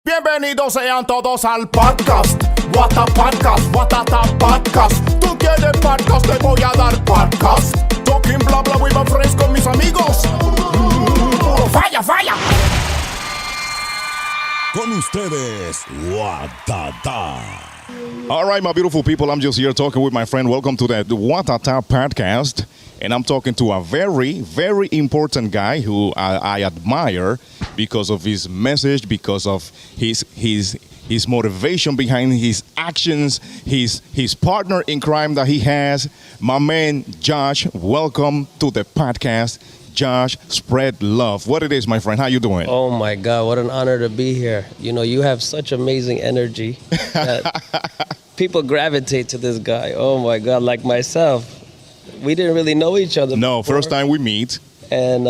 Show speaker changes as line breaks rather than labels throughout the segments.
Bienvenidos sean todos al podcast. Watatah podcast. Tú quieres podcast, te voy a dar podcast. Talking bla bla with my friends con mis amigos. Puro falla.
Con ustedes, Watatah.
All right, my beautiful people, I'm just here talking with my friend. Welcome to the Watatah podcast. And I'm talking to a very, very important guy who I admire because of his message, because of his motivation behind his actions, his partner in crime that he has. My man, Josh, welcome to the podcast. Josh SpreadLove. What it is, my friend? How you doing?
Oh my God, what an honor to be here. You know, you have such amazing energy that people gravitate to this guy. Oh my God, like myself. We didn't really know each other
No,
before.
first time we meet.
And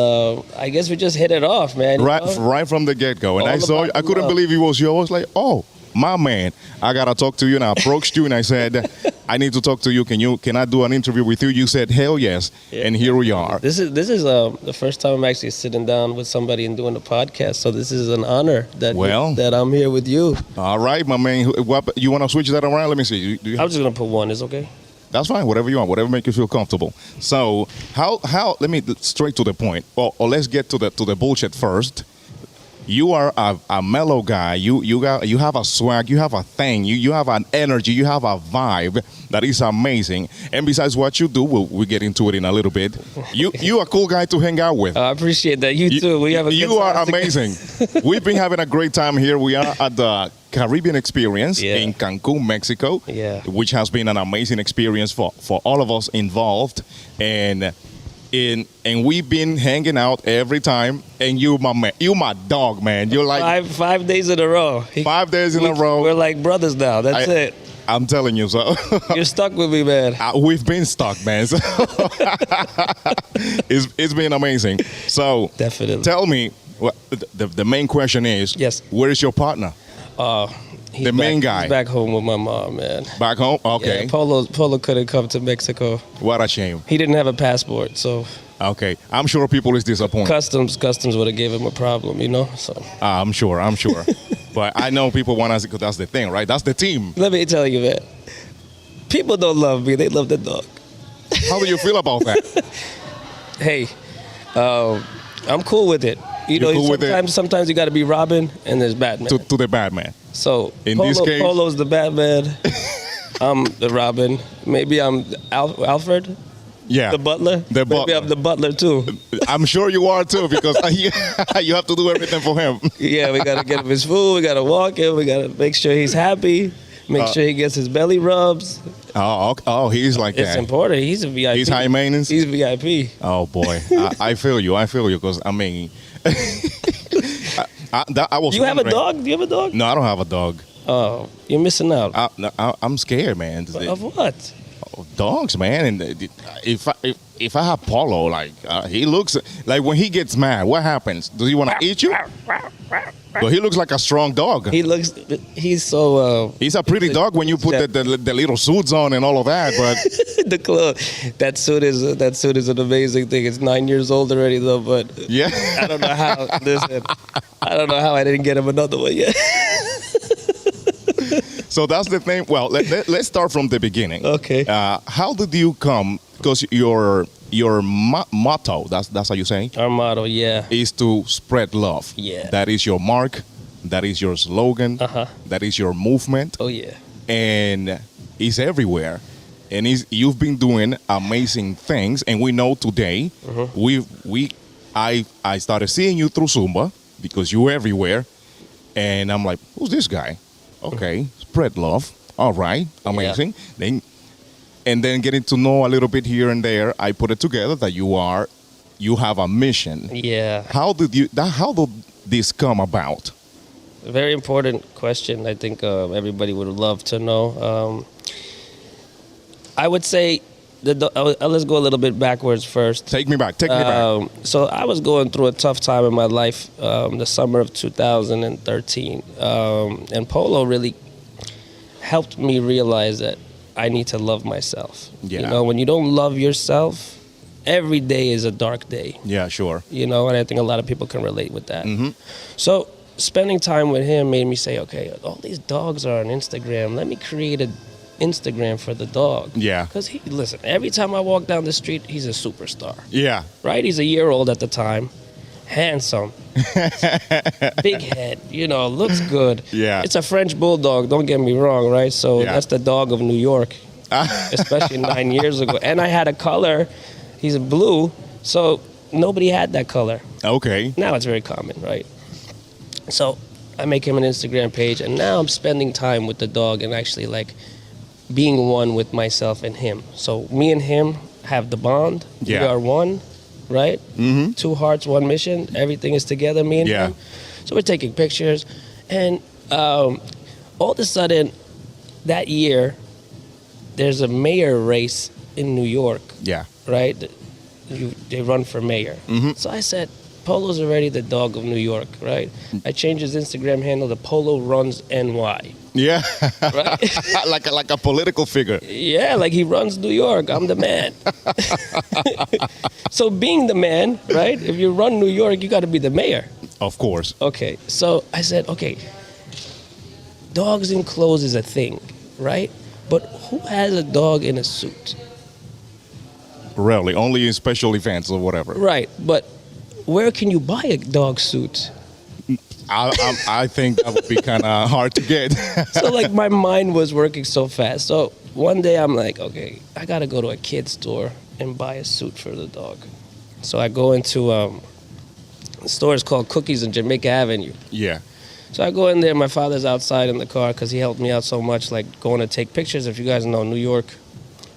I guess we just hit it off, man.
Right from the get-go. And
All
I saw you,
about
I couldn't
love.
believe it was you. I was like, oh, my man, I got to talk to you. And I approached you and I said, I need to talk to you. Can I do an interview with you? You said, hell yes.
Yeah.
And here we are.
This is the first time I'm actually sitting down with somebody and doing a podcast. So this is an honor that I'm here with you.
All right, my man. You want to switch that around? Let me see.
I'm just going to put one. Is okay?
That's fine. Whatever you want. Whatever makes you feel comfortable. So let me straight to the point. Or let's get to the bullshit first. You are a mellow guy. You have a swag. You have a thing. You have an energy. You have a vibe that is amazing. And besides what you do, we'll get into it in a little bit. You a cool guy to hang out with.
I appreciate that. You too. We have a good
You are
time together.
amazing. We've been having a great time here. We are at the Caribbean Experience in Cancun, Mexico, which has been an amazing experience for all of us involved. And we've been hanging out every time. And you my dog, man. You're like
5 days in a row.
5 days in a row.
We're like brothers now. That's it.
I'm telling you, so
You're stuck with me, man.
we've been stuck, man. So it's been amazing. So
Definitely.
tell me, the main question is,
Yes.
where is your partner? The main guy.
He's back home with my mom, man.
Back home? Okay.
Yeah, Polo couldn't come to Mexico.
What a shame.
He didn't have a passport, so
Okay. I'm sure people is disappointed.
customs would have gave him a problem, you know. So
I'm sure. But I know people want us because that's the thing, right? That's the team.
let me tell you, man. People don't love me; they love the dog.
How do you feel about that?
Hey, I'm cool with it. You know,
cool with it?
sometimes you got to be Robin, and there's Batman.
to the Batman.
So
In this case-
Polo's the Batman. I'm the Robin. Maybe I'm Alfred,
Yeah.
the butler.
The
Maybe
butler.
I'm the butler too.
I'm sure you are too because you have to do everything for him.
Yeah, we gotta get him his food. We gotta walk him. We gotta make sure he's happy. Make sure he gets his belly rubs.
Oh, he's like
It's
that.
important. He's a VIP.
He's high maintenance?
He's VIP.
Oh boy, I feel you because I mean, I was.
You have a
wondering-
dog? Do you have a dog?
No, I don't have a dog.
Oh, you're missing out.
I'm scared, man.
Of what?
Dogs, man. And if I have Polo, like he looks like when he gets mad, what happens? Does he want to eat you? But he looks like a strong dog.
He's so.
He's a pretty dog when you put the little suits on and all of that. But
The clothes. That suit is an amazing thing. It's 9 years old already though, but
yeah,
I don't know how. Listen, I don't know how I didn't get him another one yet.
so that's the thing. Well, let's start from the beginning.
Okay.
How did you come? Because your motto, that's how you say,
Our motto, yeah.
is to spread love.
Yeah.
That is your mark. That is your slogan. That is your movement.
Oh yeah.
And it's everywhere. And you've been doing amazing things. And we know today, I started seeing you through Zumba because you're everywhere. And I'm like, who's this guy? Okay, spread love. All right, amazing. And then getting to know a little bit here and there, I put it together that you have a mission.
Yeah.
How did this come about?
A very important question. I think everybody would love to know. I would say let's go a little bit backwards first.
Take me back.
So I was going through a tough time in my life, the summer of 2013, and Polo really helped me realize that I need to love myself.
Yeah.
You know, when you don't love yourself, every day is a dark day.
Yeah, sure.
You know, and I think a lot of people can relate with that.
Mm-hmm.
So spending time with him made me say, okay, all these dogs are on Instagram. Let me create an Instagram for the dog.
Yeah.
Because listen, every time I walk down the street, he's a superstar.
Yeah.
Right? He's a year old at the time. Handsome. Big head. Looks good.
Yeah.
It's a French bulldog, don't get me wrong, right? So
Yeah.
that's the dog of New York, especially 9 years ago. And I had a color. He's a blue. So nobody had that color.
Okay.
Now it's very common, right? So I make him an Instagram page, and now I'm spending time with the dog and actually like being one with myself and him. So me and him have the bond.
Yeah.
We are one, right?
Mm-hmm.
Two hearts, one mission. Everything is together, me and
Yeah.
him. So we're taking pictures, and all of a sudden, that year, there's a mayor race in New York,
Yeah.
right? They run for mayor.
Mm-hmm.
So I said, Polo's already the dog of New York, right? I changed his Instagram handle to Polo Runs NY.
Yeah.
Right?
like a political figure.
Yeah, like he runs New York. I'm the man. So being the man, right? If you run New York, you got to be the mayor.
Of course.
Okay, so I said, okay, dogs in clothes is a thing, right? But who has a dog in a suit?
Rarely. Only in special events or whatever.
Right, but where can you buy a dog suit?
I think that would be kind of hard to get.
So like my mind was working so fast. So one day I'm like, okay, I gotta go to a kid's store and buy a suit for the dog. So I go into a store is called Cookies on Jamaica Avenue.
Yeah.
So I go in there. My father's outside in the car because he helped me out so much, like going to take pictures. If you guys know New York,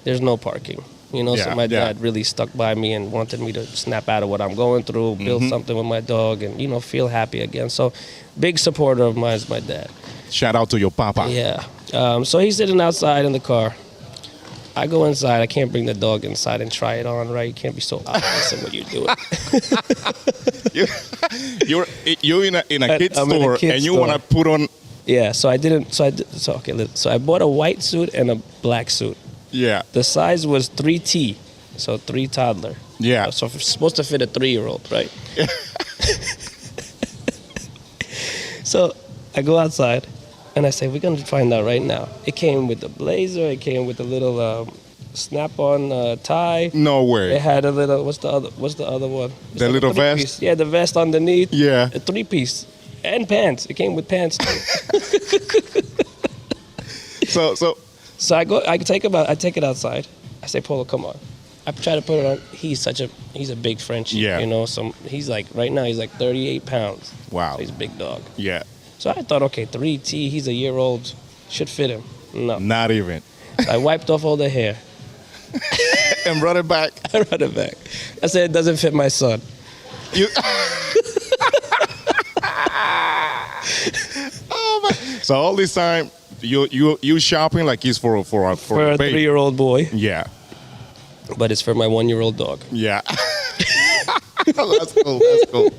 there's no parking.
Yeah,
So my
yeah.
dad really stuck by me and wanted me to snap out of what I'm going through, build something with my dog, and feel happy again. So, big supporter of mine is my dad.
Shout out to your papa.
Yeah. So he's sitting outside in the car. I go inside. I can't bring the dog inside and try it on, right? You can't be so obvious in what you're doing.
You're in a kid's
I'm in a
store
kid's
and you
store.
want to put on.
Yeah. So I didn't. So I bought a white suit and a black suit.
Yeah.
The size was 3T, so 3 toddler.
Yeah.
So it's supposed to fit a 3-year-old, right? So I go outside, and I say, we're going to find out right now. It came with a blazer. It came with a little snap-on tie.
No way.
It had a little, what's the other one? It's
The
like a
little vest?
three-piece. Yeah, the vest underneath.
Yeah.
A 3-piece. And pants. It came with pants, too.
So
I take it outside. I say, Polo, come on. I try to put it on. He's a big Frenchie.
Yeah.
So he's like, right now, he's like 38 pounds.
Wow.
So he's a big dog.
yeah.
So I thought, okay, 3T, he's a year old, should fit him. No.
Not even.
So I wiped off all the hair.
And brought it back.
I brought it back. I said, it doesn't fit my son.
You. Oh my. So all this time you shopping like it's for a
For a
baby.
3-year-old boy,
Yeah.
but it's for my 1-year-old dog.
Yeah. That's cool. That's cool.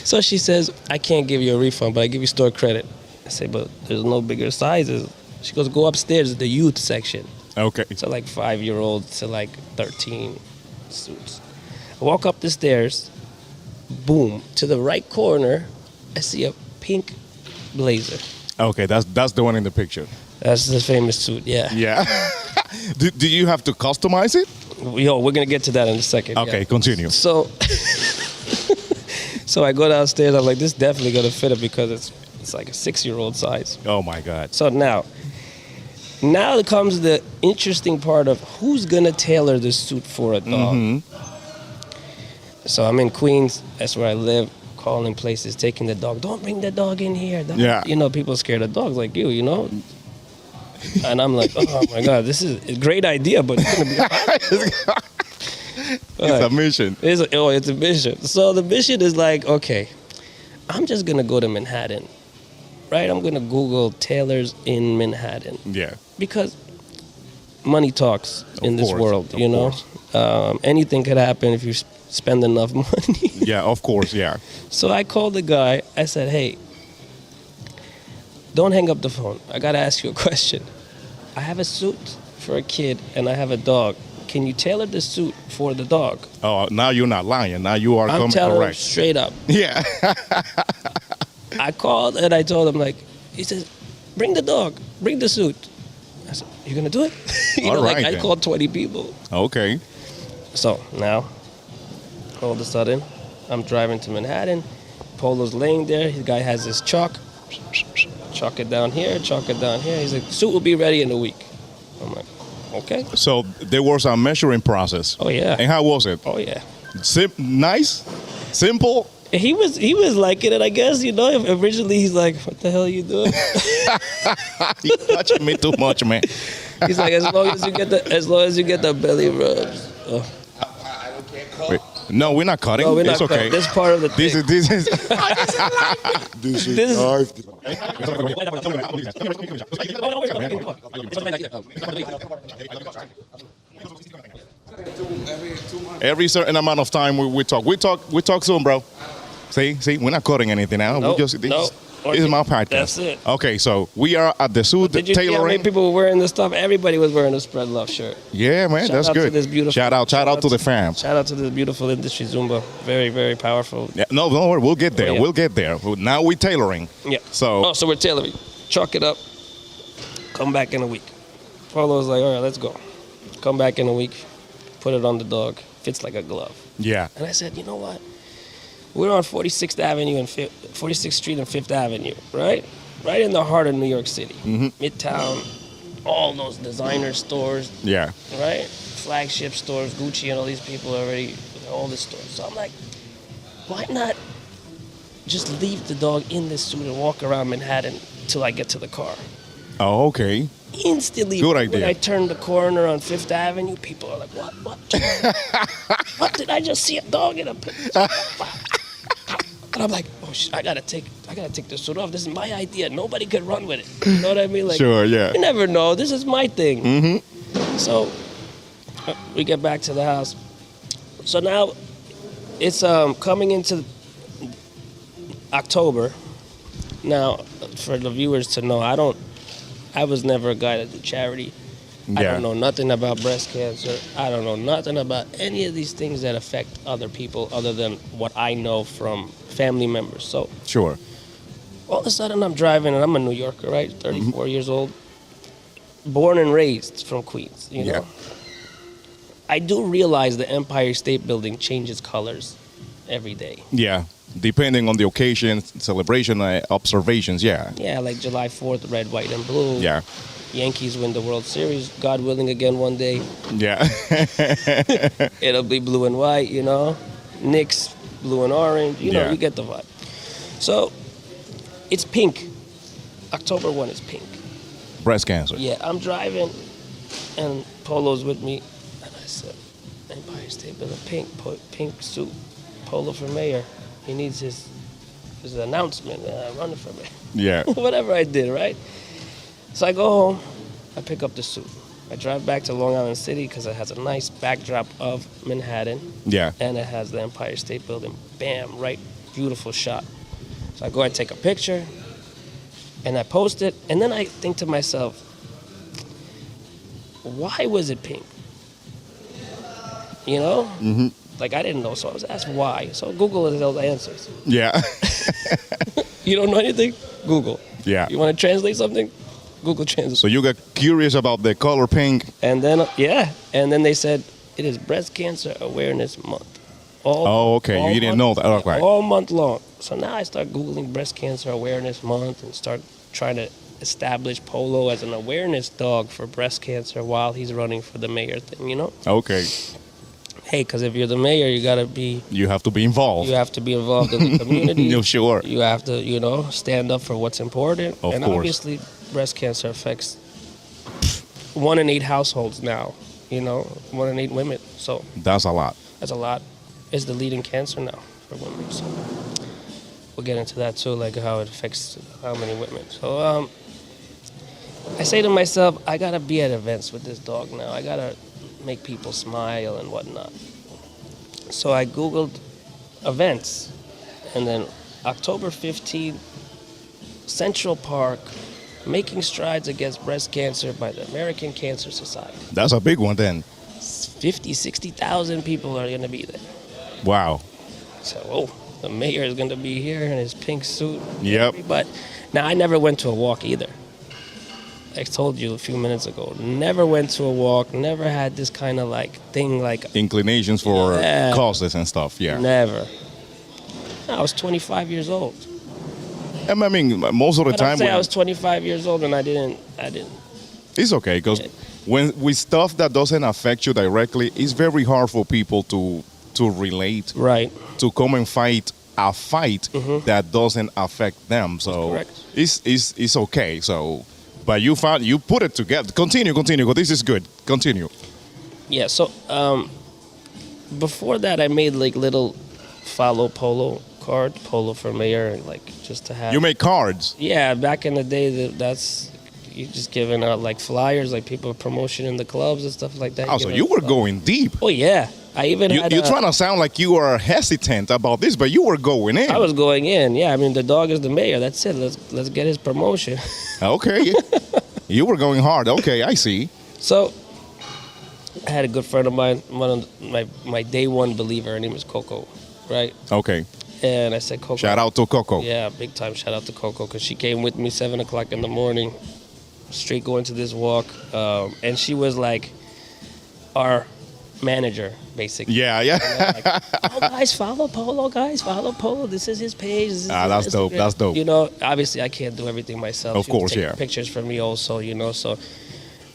So she says, I can't give you a refund, but I give you store credit. I say, but there's no bigger sizes. She goes, go upstairs to the youth section.
Okay.
So like 5-year-olds to like 13 suits. I walk up the stairs, boom, to the right corner, I see a pink blazer.
Okay, that's the one in the picture.
That's the famous suit, yeah.
Yeah. do you have to customize it?
Yo, we're gonna get to that in a second.
Okay,
yeah.
continue.
So, so I go downstairs. I'm like, this definitely gonna fit it because it's like a 6-year-old size.
Oh my God.
So now comes the interesting part of who's gonna tailor this suit for a dog. So I'm in Queens. That's where I live. Calling places, taking the dog. Don't bring the dog in here.
Yeah.
People are scared of dogs like you. And I'm like, oh my God, this is a great idea, but it's gonna be.
It's a mission.
It's a mission. So the mission is like, okay, I'm just gonna go to Manhattan, right? I'm gonna Google tailors in Manhattan
Yeah.
because money talks in this
course,
world.
of course.
Anything could happen if you spend enough money.
Yeah, of course, yeah.
So I called the guy. I said, hey, don't hang up the phone. I got to ask you a question. I have a suit for a kid and I have a dog. Can you tailor the suit for the dog?
Oh, now you're not lying. Now you are
I'm
coming
telling him
correct.
straight up.
Yeah.
I called and I told him, like, he says, bring the dog, bring the suit. I said, you gonna do it?
All right,
I
then.
called 20 people.
Okay.
So now, all of a sudden, I'm driving to Manhattan. Polo's laying there. The guy has his chalk. Chalk it down here, chalk it down here. He's like, suit will be ready in a week. I'm like, okay.
So there was a measuring process.
Oh, yeah.
And how was it?
Oh, yeah.
Nice? Simple?
He was liking it, I guess. Originally he's like, "What the hell are you doing?"
You touching me too much, man.
He's like, "As long as you get the belly rubs." Oh.
Wait. No, we're not cutting.
No, we're not
it's okay.
cutting. This part of the thing.
This is.
This is
This is-
live.
Every certain amount of time we talk. We talk soon, bro. See, we're not cutting anything now.
Nope,
We just
nope.
this is my podcast.
That's it.
Okay, so we are at the suit
Did you see how many
tailoring.
people were wearing this stuff? Everybody was wearing a Spread Love shirt.
Yeah, man,
Shout
that's
out to
good.
this beautiful-
Shout out to the fam.
Shout out to this beautiful industry Zumba. Very, very powerful.
Yeah, no, don't worry, we'll get there.
Oh, yeah.
We'll get there. Now we're tailoring.
Yeah.
So
So we're tailoring. Chalk it up. Come back in a week. Polo's like, all right, let's go. Come back in a week. Put it on the dog. Fits like a glove.
yeah,
And I said, you know what? We're on 46th Avenue and 46th Street and 5th Avenue, right? Right in the heart of New York City. Midtown, all those designer stores,
yeah,
right? Flagship stores, Gucci and all these people already, all the stores. So I'm like, why not just leave the dog in this suit and walk around Manhattan till I get to the car?
Oh, okay.
Instantly,
Good
when
idea.
I turn the corner on 5th Avenue, people are like, what? What did I just see a dog in a picture? And I'm like, oh, I gotta take the suit off. This is my idea. Nobody could run with it. You know what I mean? Like,
Sure, yeah.
You never know. This is my thing. Mm-hmm. So we get back to the house. So now it's coming into October. Now, for the viewers to know, I was never a guy that did charity. I
Yeah.
don't know nothing about breast cancer. I don't know nothing about any of these things that affect other people other than what I know from family members. So
Sure.
all of a sudden I'm driving and I'm a New Yorker, right? 34 years old. Born and raised from Queens, you know. I do realize the Empire State Building changes colors every day.
Yeah. Depending on the occasion, celebration, observations, yeah.
Yeah, like July 4th, red, white, and blue.
Yeah.
Yankees win the World Series, God willing, again one day.
Yeah.
It'll be blue and white, you know. Knicks, blue and orange. You know,
Yeah.
you get the vibe. So, it's pink. October 1 is pink.
Breast cancer.
Yeah, I'm driving, and Polo's with me. And I said, Empire State Building, pink suit. Polo for mayor. He needs his announcement. I'm running for mayor.
Yeah.
Whatever I did, right? So I go home, I pick up the suit. I drive back to Long Island City because it has a nice backdrop of Manhattan.
Yeah.
And it has the Empire State Building. Bam, right, beautiful shot. So I go and take a picture, and I post it, and then I think to myself, why was it pink? You know? Mm-hmm. Like, I didn't know, so I was asked why. So Google has those answers.
Yeah.
You don't know anything? Google.
Yeah.
You want to translate something? Google Translate.
So you got curious about the color pink.
And then, and then they said, it is Breast Cancer Awareness Month.
Oh, okay. You didn't know that. Okay.
All month long. So now I start Googling Breast Cancer Awareness Month and start trying to establish Polo as an awareness dog for breast cancer while he's running for the mayor thing, you know?
Okay.
Hey, because if you're the mayor, you have to be involved in the community.
No, sure.
You have to, stand up for what's important.
Of
and
course.
obviously, breast cancer affects 1 in 8 households now, 1 in 8 women. So
That's a lot.
that's a lot. It's the leading cancer now for women. So we'll get into that too, like how it affects how many women. So I say to myself, I gotta be at events with this dog now. I gotta make people smile and whatnot. So I Googled events, and then October 15th, Central Park, making strides against breast cancer by the American Cancer Society.
That's a big one then.
50, 60,000 people are gonna be there.
Wow.
So, the mayor is going to be here in his pink suit.
Yep.
But now I never went to a walk either. I told you a few minutes ago, never went to a walk, never had this kind of like thing like
Inclinations for
Yeah.
causes and stuff. Yeah.
never. I was 25 years old.
I mean, most of the
But
time
I'd say
when-
I was 25 years old and I didn't.
it's okay because when with stuff that doesn't affect you directly, it's very hard for people to relate,
Right.
to come and fight a fight that doesn't affect them. So
correct.
it's okay. So, but you put it together. Continue. 'Cause this is good. Continue.
Yeah, so before that, I made like little follow Polo card, Polo for mayor, and like just to have.
You make cards.
Yeah, back in the day, that's you just giving out like flyers, like people promotion in the clubs and stuff like that.
Oh, so
give
you
out
were
flyers.
going deep.
Oh yeah, I even had.
You're trying to sound like you are hesitant about this, but you were going in.
I was going in. Yeah, I mean the dog is the mayor. That's it. Let's get his promotion.
Okay. You were going hard. Okay, I see.
So I had a good friend of mine, one of my day one believer. Her name is Coco, right?
Okay.
And I said, Coco.
Shout out to Coco.
Yeah, big time shout out to Coco because she came with me 7 o'clock in the morning, straight going to this walk, and she was like our manager basically.
Yeah, yeah.
Like, oh guys, follow Polo. Guys, follow Polo. This is his page. This is his
That's dope.
Instagram.
That's dope.
You know, obviously I can't do everything myself.
Of
She would
course,
take
yeah.
Pictures for me also. You know, so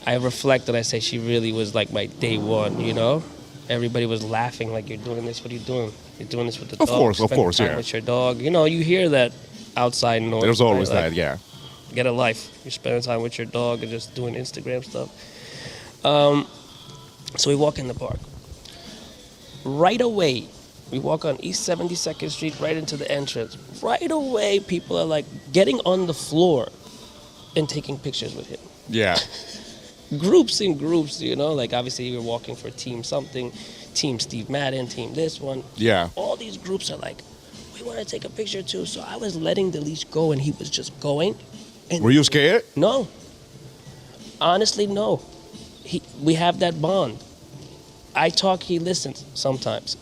I reflect and I say she really was like my day one. You know, everybody was laughing like, you're doing this. What are you doing? You're doing this with the
Of
dog.
course,
Spending time
yeah.
with your dog. You know, you hear that outside noise.
There's always
right?
that,
Like,
yeah.
Get a life. You're spending time with your dog and just doing Instagram stuff. So we walk in the park. Right away, we walk on East 72nd Street right into the entrance. Right away, people are like getting on the floor and taking pictures with him.
Yeah.
Groups and groups, you know, like obviously you're walking for team something, team Steve Madden, team this one.
Yeah.
All these groups are like, we want to take a picture too. So I was letting the leash go and he was just going. And
Were you scared?
no. Honestly, no. We have that bond. I talk, he listens sometimes.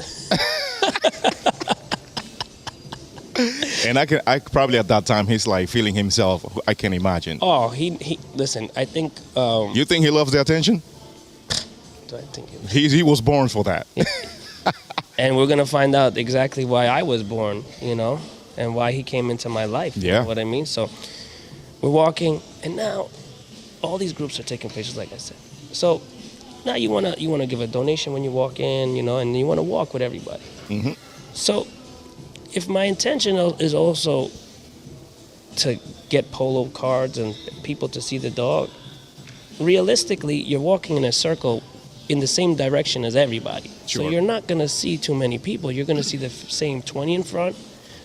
And I probably at that time he's like feeling himself. I can imagine.
Oh, he listen, I think
You think he loves the attention?
I think he-
He was born for that.
and we're gonna find out exactly why I was born, you know, and why he came into my life. You
Yeah.
know what I mean? So we're walking and now all these groups are taking pictures, like I said. So now you wanna give a donation when you walk in, you know, and you wanna walk with everybody.
Mm-hmm.
So if my intention is also to get Polo cards and people to see the dog, realistically, you're walking in a circle in the same direction as everybody.
Sure.
So you're not going to see too many people. You're going to see the same 20 in front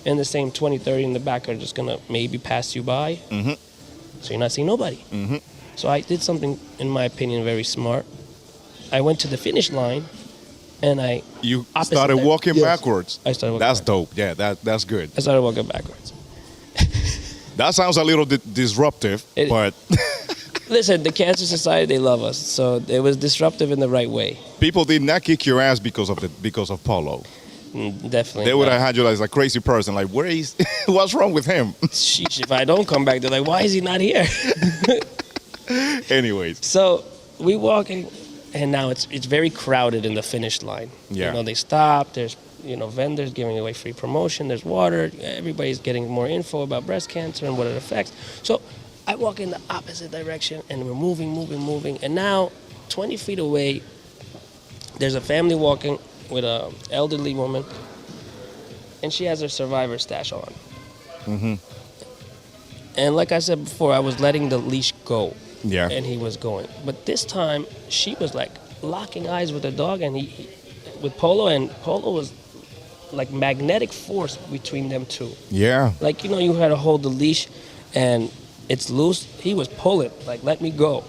and the same 20, 30 in the back are just going to maybe pass you by.
Mm-hmm.
So you're not seeing nobody.
Mm-hmm.
So I did something, in my opinion, very smart. I went to the finish line and
You
Opposite
started
day.
walking
Yes.
backwards.
I started walking
That's
backwards.
dope. Yeah, that's good.
I started walking backwards.
That sounds a little disruptive,
It-
but
Listen, the Cancer Society, they love us. So it was disruptive in the right way.
people did not kick your ass because of Polo.
Definitely.
They would
not.
have had you as a crazy person. Like, where is? What's wrong with him?
Sheesh, if I don't come back, they're like, why is he not here?
Anyways,
So we walking, and now it's very crowded in the finish line.
Yeah.
You know, they stop. There's vendors giving away free promotion. There's water. Everybody's getting more info about breast cancer and what it affects. So I walk in the opposite direction, and we're moving. And now, 20 feet away, there's a family walking with an elderly woman, and she has her survivor stash on.
Mm-hmm.
And like I said before, I was letting the leash go.
yeah.
And he was going. But this time, she was like locking eyes with the dog, and he with Polo, and Polo was like magnetic force between them two.
Yeah.
Like, you had to hold the leash, and it's loose. He was pulling, like, let me go.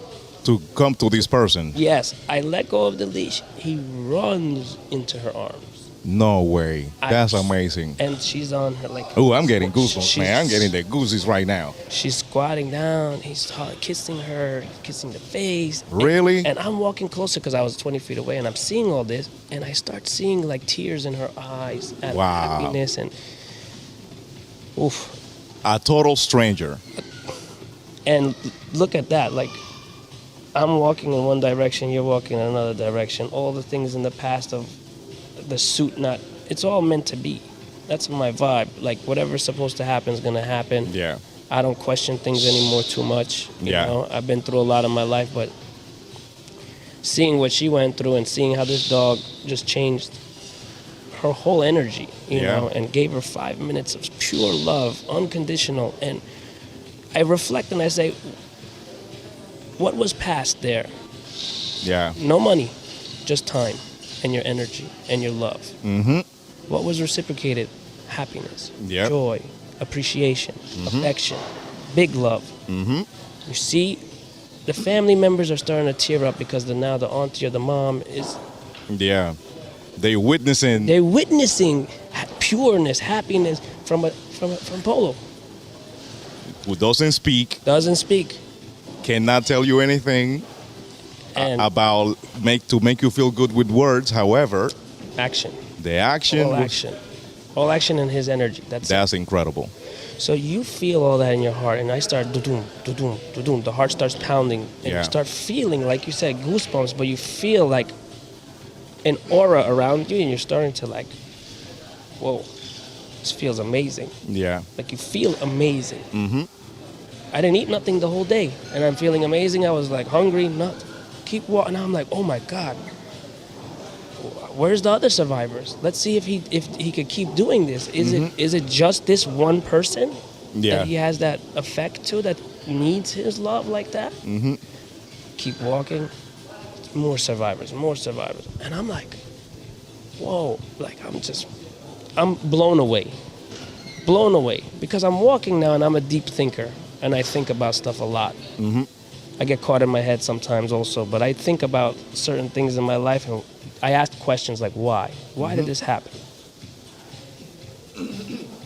To come to this person.
Yes, I let go of the leash. He runs into her arms.
No way. That's
I-
amazing.
And she's on her, like...
Oh, I'm getting goosebumps,
she's-
man. I'm getting the goosies right now.
She's squatting down. He's kissing her, kissing the face.
Really?
And I'm walking closer because I was 20 feet away, and I'm seeing all this, and I start seeing like tears in her eyes at
Wow.
happiness, and Oof.
A total stranger.
And look at that. Like, I'm walking in one direction, you're walking in another direction. All the things in the past of the suit not, it's all meant to be. That's my vibe. Like, whatever's supposed to happen is going to happen.
Yeah.
I don't question things anymore too much. You
Yeah.
know, I've been through a lot in my life, but seeing what she went through and seeing how this dog just changed her whole energy, you
Yeah.
know, and gave her 5 minutes of pure love, unconditional. And I reflect and I say, what was past there?
Yeah.
No money, just time and your energy and your love.
Mm-hmm.
What was reciprocated? Happiness,
Yep.
joy, appreciation, affection, big love.
Mm-hmm.
You see, the family members are starting to tear up because now the auntie or the mom is,
Yeah. They're witnessing.
they're witnessing pureness, happiness from Polo.
Who doesn't speak,
Doesn't speak.
cannot tell you anything
And
about to make you feel good with words. However,
action.
the action,
All action. All action in his energy. That's it.
that's incredible.
So you feel all that in your heart, and I start doo-doom, doo-doom, doo-doom. The heart starts pounding, and
Yeah.
you start feeling, like you said, goosebumps, but you feel like an aura around you, and you're starting to like, whoa, this feels amazing.
Yeah.
Like you feel amazing.
Mm-hmm.
I didn't eat nothing the whole day, and I'm feeling amazing. I was like hungry, nothing. Keep walking. I'm like, oh my God, where's the other survivors? Let's see if he could keep doing this. Is it just this one person
Yeah.
that he has that effect to that needs his love like that?
Mm-hmm.
Keep walking. More survivors, and I'm like, whoa! Like I'm blown away because I'm walking now and I'm a deep thinker and I think about stuff a lot.
Mm-hmm.
I get caught in my head sometimes also, but I think about certain things in my life and I ask questions like, why? Why did this happen?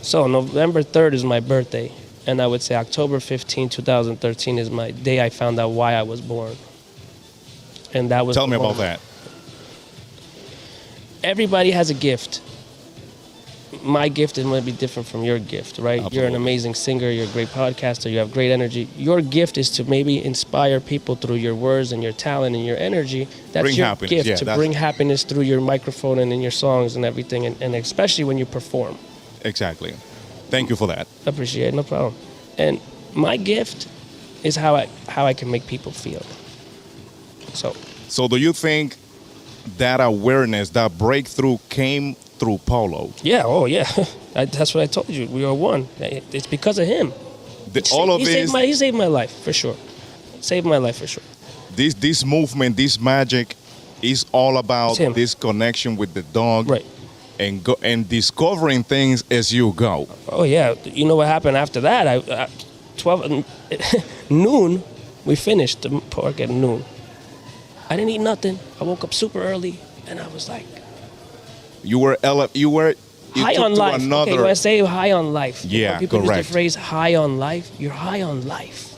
So November 3rd is my birthday, and I would say October 15, 2013 is my day I found out why I was born. And that was
Tell
the
me about
moment.
that.
Everybody has a gift. My gift is going to be different from your gift, right? You're
Absolutely.
an amazing singer, you're a great podcaster, you have great energy. Your gift is to maybe inspire people through your words and your talent and your energy. That's
Bring
your
happiness,
gift,
yeah,
to
that's-
bring happiness through your microphone and in your songs and everything, and especially when you perform.
Exactly. Thank you for that.
Appreciate it, no problem. And my gift is how I can make people feel. So
Do you think that awareness, that breakthrough came through Polo?
yeah, oh yeah, that's what I told you. We are one. It's because of him.
All of
he
this,
saved my life for sure. Saved my life for sure.
this movement, this magic, is all about
It's him.
this connection with the dog,
Right.
and discovering things as you go.
Oh yeah. You know what happened after that? I 12 noon. We finished the park at noon. I didn't eat nothing. I woke up super early, and I was like
You
high
took
on
to
life.
another.
Okay, when I say high on life, you know,
Yeah,
people use
correct.
the phrase high on life. You're high on life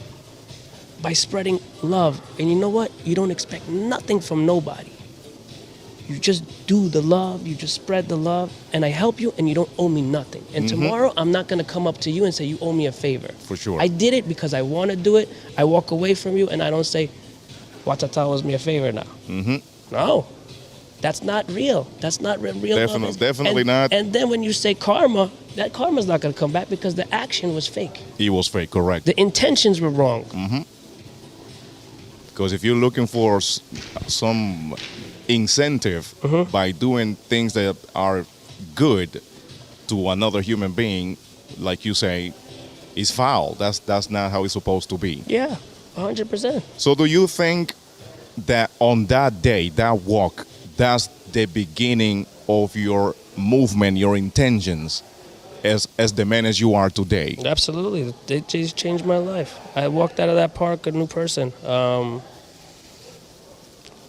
by spreading love. And you know what? You don't expect nothing from nobody. You just do the love. You just spread the love, and I help you, and you don't owe me nothing. And tomorrow, I'm not gonna come up to you and say you owe me a favor.
For sure.
I did it because I want to do it. I walk away from you, and I don't say, Watatah owes me a favor now. No. That's not real. That's not real love.
Definitely not.
And then when you say karma, that karma's not going to come back because the action was fake.
He was fake, correct.
The intentions were wrong.
Because if you're looking for some incentive by doing things that are good to another human being, like you say, is foul. That's not how it's supposed to be.
Yeah, 100%.
So do you think that on that day, that walk, that's the beginning of your movement, your intentions as the man as you are today?
Absolutely. They just changed my life. I walked out of that park a new person.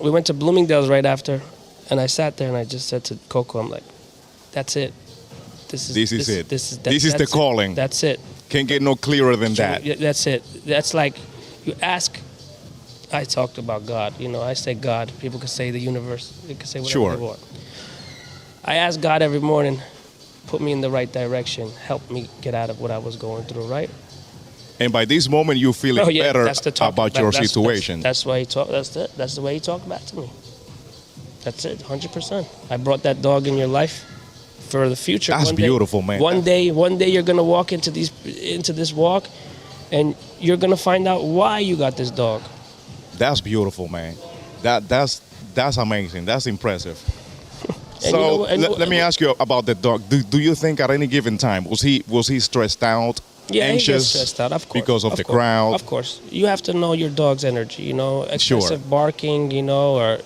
We went to Bloomingdale's right after, and I sat there and I just said to Coco, I'm like, that's it. This is it.
This is
that's
the
it.
calling.
That's it.
Can't get no clearer than that.
Yeah, that's it. That's like, you ask, I talked about God. You know, I say God. People can say the universe. They can say whatever
Sure.
they want. I ask God every morning, put me in the right direction, helped me get out of what I was going through, right?
And by this moment, you feeling better about your situation.
That's why he talked. That's the way he talked back to me. That's it, 100%. I brought that dog in your life for the future.
That's beautiful, man.
One day you're gonna walk into this walk, and you're gonna find out why you got this dog.
That's beautiful, man. That's amazing. That's impressive. So let me ask you about the dog. Do you think at any given time was he stressed out,
yeah,
anxious,
he gets stressed out, of course,
because of the crowd?
Of course, you have to know your dog's energy. Excessive barking, or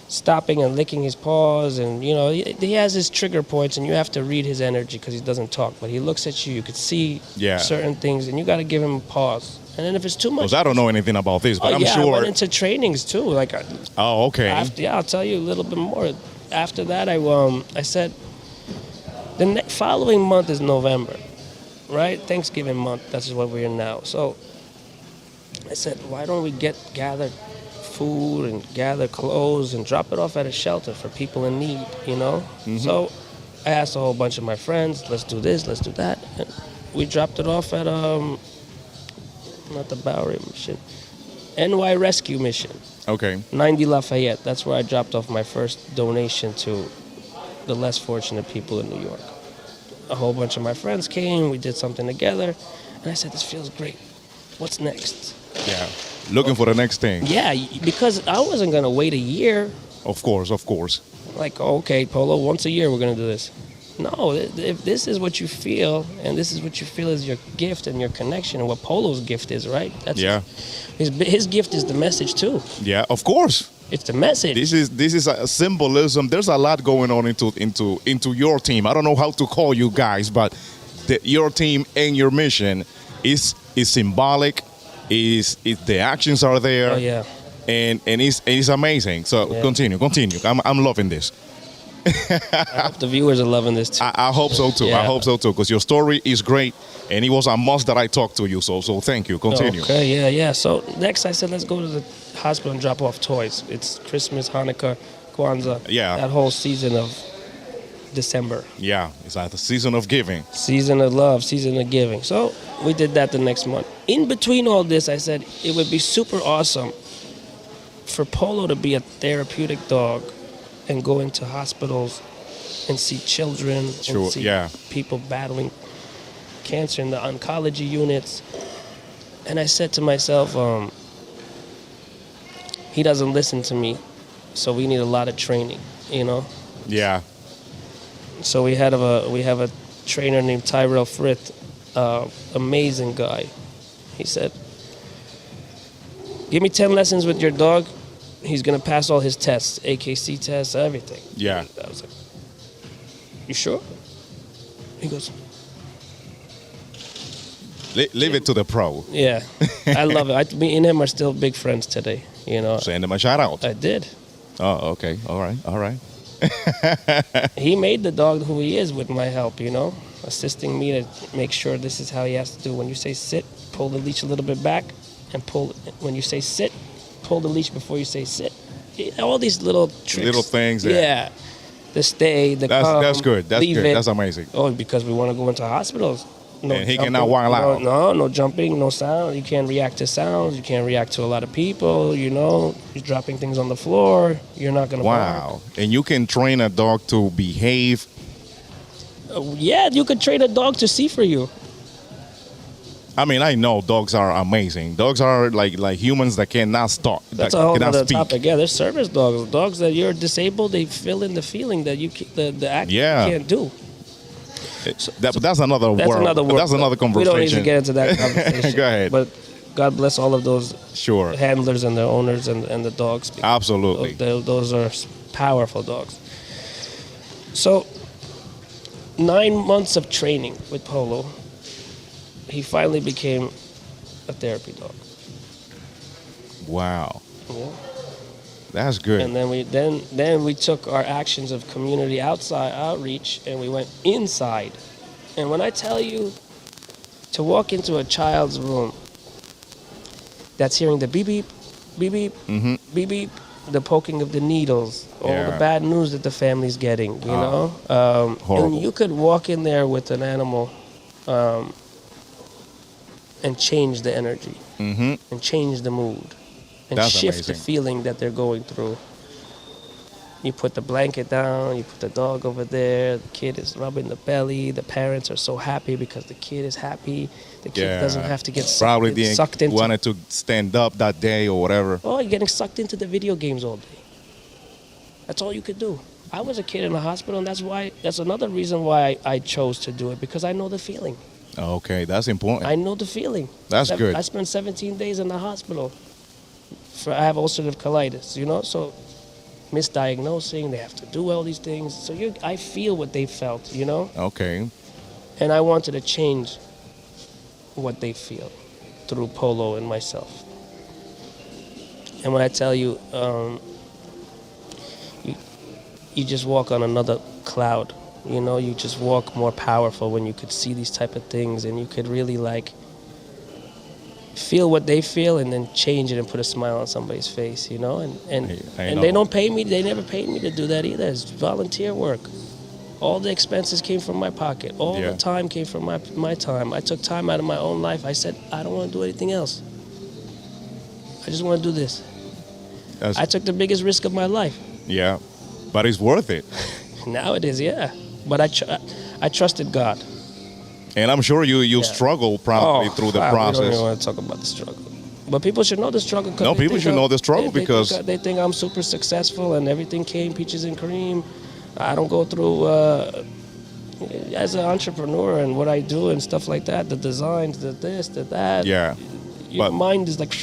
stopping and licking his paws, and he has his trigger points, and you have to read his energy because he doesn't talk, but he looks at you. You could see certain things, and you got to give him a pause. And then if it's too much,
because I don't know anything about this, but I'm sure.
I went into trainings too.
Okay.
I'll tell you a little bit more. After that, I said the following month is November, right? Thanksgiving month. That's what we're in now. So I said, why don't we gather food and gather clothes and drop it off at a shelter for people in need, Mm-hmm. So I asked a whole bunch of my friends, let's do this, let's do that. And we dropped it off at not the Bowery Mission, NY Rescue Mission.
Okay.
90 Lafayette. That's where I dropped off my first donation to the less fortunate people in New York. A whole bunch of my friends came, we did something together, and I said, this feels great. What's next?
Yeah. Looking for the next thing.
Yeah, because I wasn't going to wait a year.
Of course.
Like, okay, Polo, once a year we're going to do this. No, if this is what you feel, and this is what you feel is your gift and your connection, and what Polo's gift is, right? His gift is the message too.
Yeah, of course.
It's the message.
This is a symbolism. There's a lot going on into your team. I don't know how to call you guys, but your team and your mission is symbolic. Is the actions are there?
Oh yeah.
And it's amazing. So continue. I'm loving this.
I hope the viewers are loving this too.
I hope so too.
Yeah.
I hope so too, because your story is great, and it was a must that I talked to you. So thank you. Continue.
Okay, yeah. So next I said, let's go to the hospital and drop off toys. It's Christmas, Hanukkah, Kwanzaa.
Yeah.
That whole season of December.
Yeah, it's like the season of giving.
Season of love, season of giving. So we did that the next month. In between all this, I said it would be super awesome for Polo to be a therapeutic dog and go into hospitals and see children and see people battling cancer in the oncology units. And I said to myself, he doesn't listen to me, so we need a lot of training,
Yeah.
So we have a trainer named Tyrell Frith, amazing guy. He said, give me 10 lessons with your dog. He's going to pass all his tests, AKC tests, everything.
Yeah.
I was like, you sure? He goes,
leave it to the pro.
yeah, I love it. Me and him are still big friends today,
Send him a shout out.
I did.
Oh, okay. All right.
He made the dog who he is with my help, assisting me to make sure this is how he has to do. When you say sit, pull the leash a little bit back, and when you say sit, pull the leash before you say sit. All these little tricks.
Little things.
Yeah. The stay, the come,
that's good. That's
leave
good.
it.
That's amazing.
Oh, because we want to go into hospitals. No
and he
jumping,
cannot wild out.
No jumping, no sound. You can't react to sounds. You can't react to a lot of people, You're dropping things on the floor. You're not going to
Wow. And you can train a dog to behave.
Yeah, you could train a dog to see for you.
I mean, I know dogs are amazing. Dogs are like humans that cannot stop.
That's a whole other topic. Yeah, there's service dogs. Dogs that you're disabled, they fill in the feeling that the act you can't do.
That's another world. That's another conversation.
We don't need to get into that conversation.
Go ahead.
But God bless all of those
sure
handlers and their owners and the dogs.
Absolutely.
Those are powerful dogs. So 9 months of training with Polo, he finally became a therapy dog.
Wow.
Yeah.
That's good.
And then we took our actions of community outreach and we went inside. And when I tell you to walk into a child's room that's hearing the beep beep, beep beep, beep beep, the poking of the needles, all the
Yeah.
bad news that the family's getting, you know?
Horrible.
And you could walk in there with an animal and change the energy and change the mood and
That's
shift
amazing.
the feeling that they're going through. You put the blanket down, you put the dog over there, the kid is rubbing the belly, the parents are so happy because the kid is happy. The kid doesn't have to get
Probably
sucked into.
wanted to stand up that day or whatever.
Oh, you're getting sucked into the video games all day. That's all you could do. I was a kid in the hospital, and that's another reason why I chose to do it, because I know the feeling.
Okay, that's important.
I know the feeling.
That's good.
I spent 17 days in the hospital. I have ulcerative colitis, you know, so misdiagnosing, they have to do all these things. So I feel what they felt, you know,
Okay.
and I wanted to change what they feel through Polo and myself. And when I tell you, you just walk on another cloud, you know, you just walk more powerful when you could see these type of things, and you could really like feel what they feel and then change it and put a smile on somebody's face, you know, and
I know.
they don't pay me, they never paid me to do that either. It's volunteer work. All the expenses came from my pocket. All
Yeah.
the time came from my time. I took time out of my own life. I said, I don't want to do anything else. I just want to do this.
That's-
I took the biggest risk of my life.
yeah, but it's worth it.
Now it is, yeah. But I trusted God.
And I'm sure you
Yeah.
struggle probably through the
wow, We don't
process.
even want to talk about the struggle. But people should know the struggle. 'Cause
No,
they
people
think
should know the struggle
they
because-
think, they think I'm super successful and everything came peaches and cream. I don't go through as an entrepreneur and what I do and stuff like that. The designs, the this, the that.
Yeah.
Your
but-
mind is like.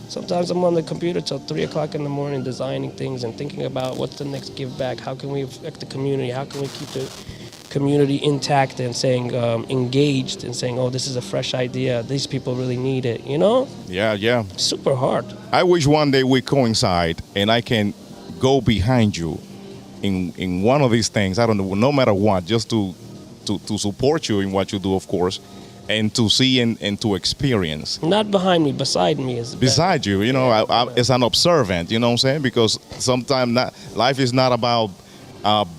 Sometimes I'm on the computer till 3 o'clock in the morning designing things and thinking about what's the next give back. How can we affect the community? How can we keep the community intact and saying engaged and saying, oh, this is a fresh idea. These people really need it. You know,
Yeah.
super hard.
I wish one day we coincide and I can go behind you in one of these things. I don't know, no matter what, just to support you in what you do, of course, and to see and to experience.
Not behind me, beside me is better.
Beside you, you know, as an observant, you know what I'm saying? Because sometimes life is not about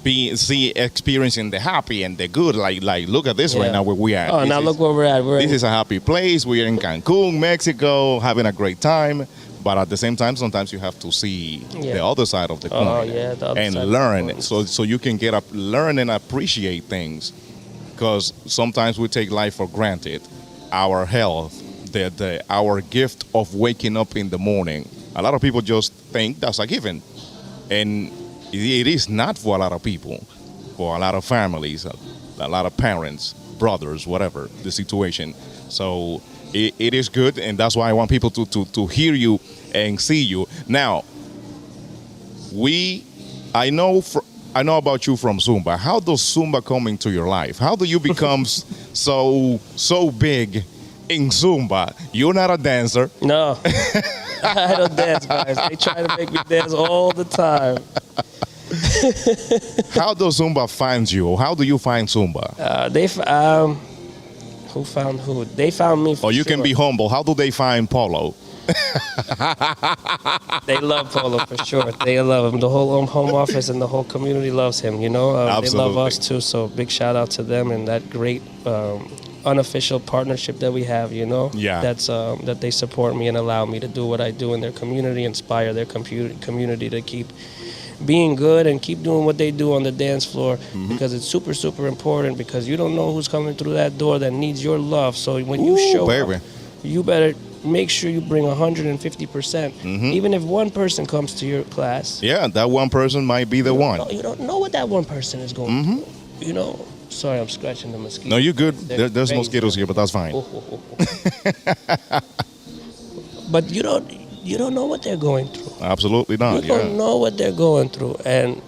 experiencing the happy and the good. Like look at this right
Yeah.
now where we at.
Oh, now look where we're at.
This is a happy place. We're in Cancun, Mexico, having a great time. But at the same time, sometimes you have to see the other side of the coin
yeah, the other
and
side of the
learn,
coin.
so you can learn and appreciate things. Because sometimes we take life for granted, our health, our gift of waking up in the morning. A lot of people just think that's a given, and it is not for a lot of people, for a lot of families, a lot of parents, brothers, whatever the situation. So it is good, and that's why I want people to hear you and see you. Now, I know about you from Zumba. How does Zumba come into your life? How do you become so big in Zumba? You're not a dancer.
No, I don't dance, guys. They try to make me dance all the time.
How does Zumba find you? How do you find Zumba?
Who found who? They found me. For
Or you can
sure.
be humble. How do they find Polo?
They love Polo for sure. They love him. The whole home office and the whole community loves him. You know, they love us too. So big shout out to them and that great unofficial partnership that we have. You know,
Yeah.
That's that they support me and allow me to do what I do in their community, inspire their community to keep being good and keep doing what they do on the dance floor because it's super, super important because you don't know who's coming through that door that needs your love. So when you show
baby.
up, you better make sure you bring 150%. Even if one person comes to your class.
Yeah, that one person might be the one.
You don't know what that one person is going through. You know, sorry, I'm scratching the mosquito.
No, you're good.
They're
There's
crazy.
mosquitoes here, but that's fine.
But you don't know what they're going through.
Absolutely not.
You don't
Yeah.
know what they're going through. And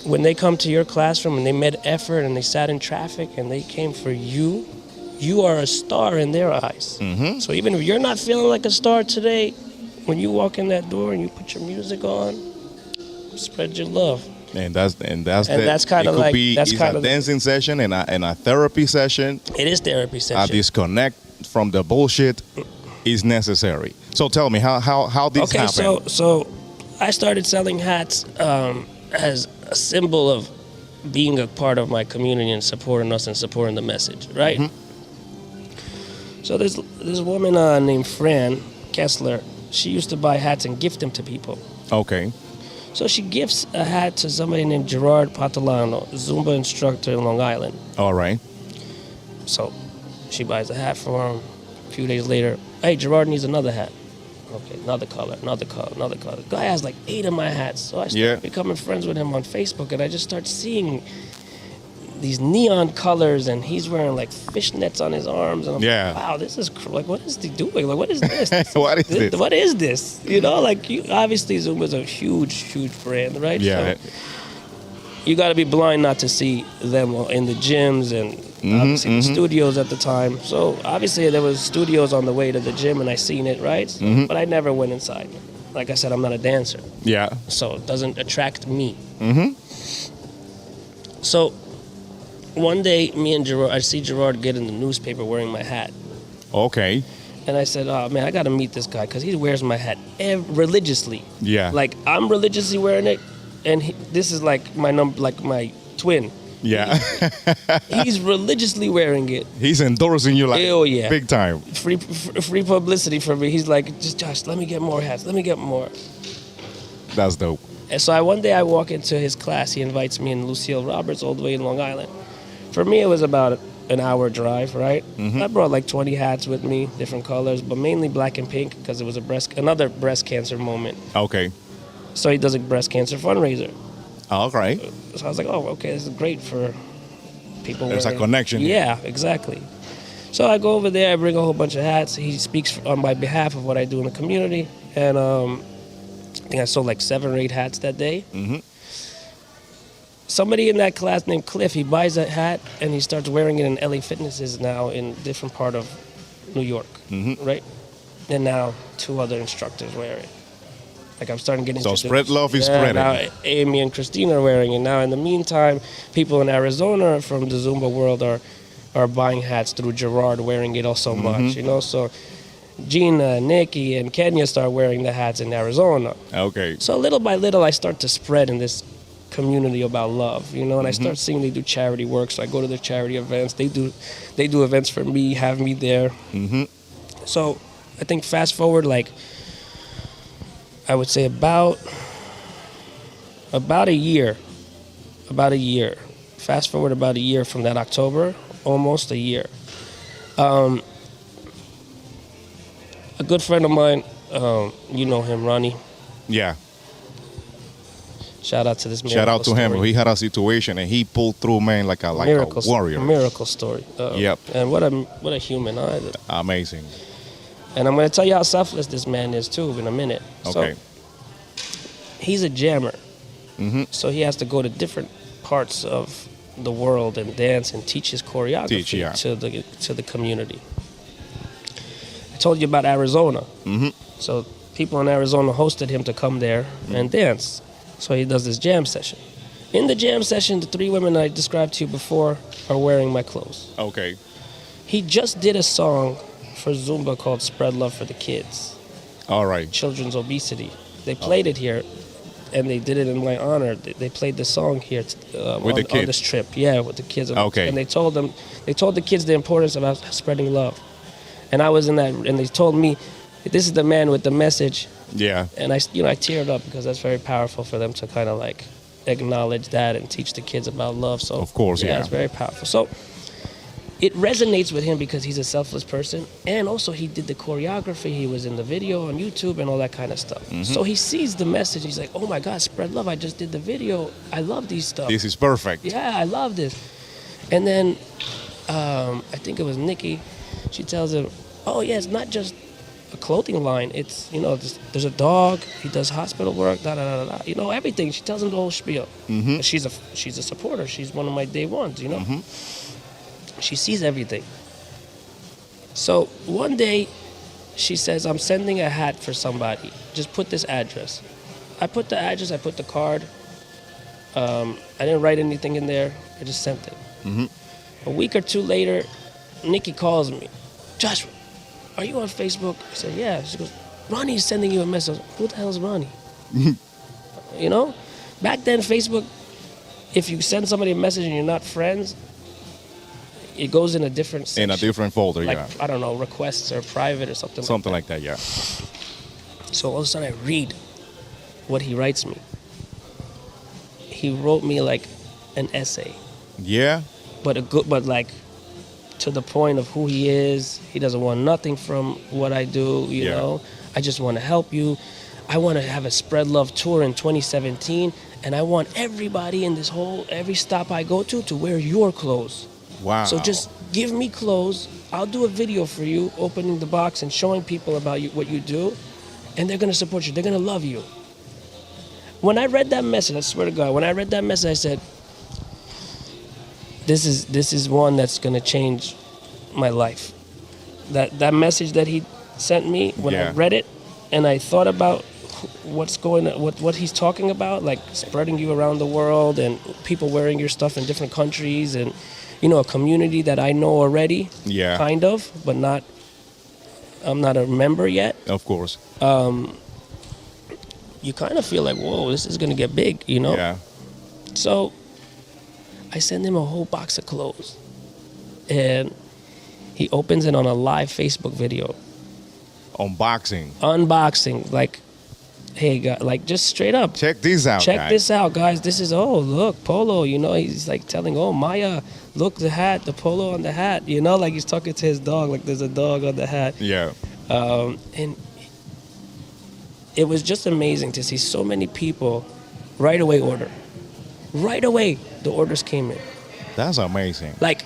when they come to your classroom and they made effort and they sat in traffic and they came for you, you are a star in their eyes. So even if you're not feeling like a star today, when you walk in that door and you put your music on, spread your love.
And that's
kind of
it could
like-
be
that's
it's
kind
a
of-
dancing session and a therapy session.
It is therapy
A
session.
disconnect from the bullshit is necessary. So tell me how this
Okay,
happened.
so I started selling hats as a symbol of being a part of my community and supporting us and supporting the message, right? So there's this woman named Fran Kessler. She used to buy hats and gift them to people.
Okay.
So she gifts a hat to somebody named Gerard Patalano, Zumba instructor in Long Island.
All right.
So she buys a hat for him. A few days later, hey, Gerard needs another hat. Okay, another color. The guy has like 8 of my hats. So I started becoming friends with him on Facebook, and I just start seeing these neon colors, and he's wearing like fishnets on his arms. And I'm like, wow, this is like, what is he doing? Like, what is this? What is this? You know, like, obviously Zumba's a huge brand, right?
Yeah.
So you got to be blind not to see them in the gyms and obviously the studios at the time. So obviously there was studios on the way to the gym, and I seen it, right? But I never went inside. Like I said, I'm not a dancer.
Yeah.
So it doesn't attract me. So one day, me and Gerard, I see Gerard get in the newspaper wearing my hat.
Okay.
And I said, oh man, I got to meet this guy because he wears my hat religiously.
Yeah.
Like, I'm religiously wearing it, and this is like my twin.
Yeah.
He's religiously wearing it.
He's endorsing you like big time.
Free publicity for me. He's like, just Josh, let me get more hats. Let me get more.
That's dope.
And so one day I walk into his class. He invites me and Lucille Roberts all the way in Long Island. For me, it was about an hour drive, right? I brought like 20 hats with me, different colors, but mainly black and pink because it was another breast cancer moment.
Okay.
So he does a breast cancer fundraiser.
All right.
So I was like, oh, okay, this is great for people.
There's a connection.
Yeah, exactly. So I go over there, I bring a whole bunch of hats. He speaks on my behalf of what I do in the community. And I think I sold like 7 or 8 hats that day. Somebody in that class named Cliff, he buys that hat and he starts wearing it in LA Fitnesses now in different part of New York, right? And now 2 other instructors wear it. Like, I'm starting getting
So SpreadLove is spreading.
Now Amy and Christina are wearing it. Now in the meantime, people in Arizona from the Zumba world are buying hats through Gerard wearing it also much, you know? So Gina, Nikki, and Kenya start wearing the hats in Arizona.
Okay.
So little by little, I start to spread in this community about love, you know, and I start seeing they do charity work. So I go to their charity events. They do events for me, have me there. So I think fast forward, like, I would say about a year. Fast forward about a year from that October, almost a year. A good friend of mine, you know him, Ronnie.
Yeah.
Shout out to this miracle
Shout out to him.
story.
He had a situation and he pulled through, man, like a warrior.
Miracle story.
Yep.
And what a human.
Amazing.
And I'm going to tell you how selfless this man is, too, in a minute.
Okay.
So, he's a jammer. So he has to go to different parts of the world and dance and teach his choreography to the community. I told you about Arizona. So people in Arizona hosted him to come there and dance. So he does this jam session. In the jam session, the 3 women I described to you before are wearing my clothes.
Okay.
He just did a song for Zumba called Spread Love for the Kids.
All right.
Children's obesity. They played it here, and they did it in my honor. They played the song here
with the kids
on this trip. Yeah, with the kids.
Okay.
And they told the kids the importance of spreading love. And I was in that, and they told me, this is the man with the message.
Yeah.
And I teared up because that's very powerful for them to kind of like acknowledge that and teach the kids about love. So
of course, yeah.
It's very powerful. So it resonates with him because he's a selfless person, and also he did the choreography. He was in the video on YouTube and all that kind of stuff. So he sees the message. He's like, "Oh my God, spread love! I just did the video. I love these stuff.
This is perfect."
Yeah, I love this." And then I think it was Nikki. She tells him, "Oh yeah, it's not just a clothing line. It's there's a dog. He does hospital work. Da da da da. You know everything." She tells him the whole spiel. She's a supporter. She's one of my day ones. You know. She sees everything. So one day, she says, "I'm sending a hat for somebody. Just put this address." I put the address, I put the card. I didn't write anything in there. I just sent it. A week or 2 later, Nikki calls me. "Josh, are you on Facebook?" I said, "Yeah." She goes, "Ronnie's sending you a message." "Who the hell is Ronnie?" You know, back then Facebook, if you send somebody a message and you're not friends, it goes in a different section.
In a different folder,
like,
yeah.
I don't know, requests or private or something.
Something
like
like that, yeah.
So all of a sudden I read what he writes me. He wrote me like an essay,
Yeah?
but like to the point of who he is. He doesn't want nothing from what I do, you
Yeah.
know. I just want to help you. I want to have a Spread Love tour in 2017, and I want everybody in every stop I go to wear your clothes.
Wow.
So just give me clothes. I'll do a video for you, opening the box and showing people about what you do, and they're gonna support you. They're gonna love you. When I read that message, I swear to God, when I read that message, I said, "This is one that's gonna change my life." That message that he sent me, when I
Yeah.
read it, and I thought about what he's talking about, like spreading you around the world and people wearing your stuff in different countries, and you know, a community that I know already,
Yeah.
kind of, but not. I'm not a member yet.
Of course.
You kind of feel like, whoa, this is gonna get big, you know.
Yeah.
So I send him a whole box of clothes, and he opens it on a live Facebook video,
Unboxing.
unboxing, like, hey, guys, like just straight up.
Check this out,
Check
guys.
this out, guys. This is, oh, look, Polo, you know, he's like telling, oh, Maya, look, the hat, the Polo on the hat, you know, like he's talking to his dog, like there's a dog on the hat.
Yeah.
And it was just amazing to see so many people right away order. Right away, the orders came in.
That's amazing.
Like,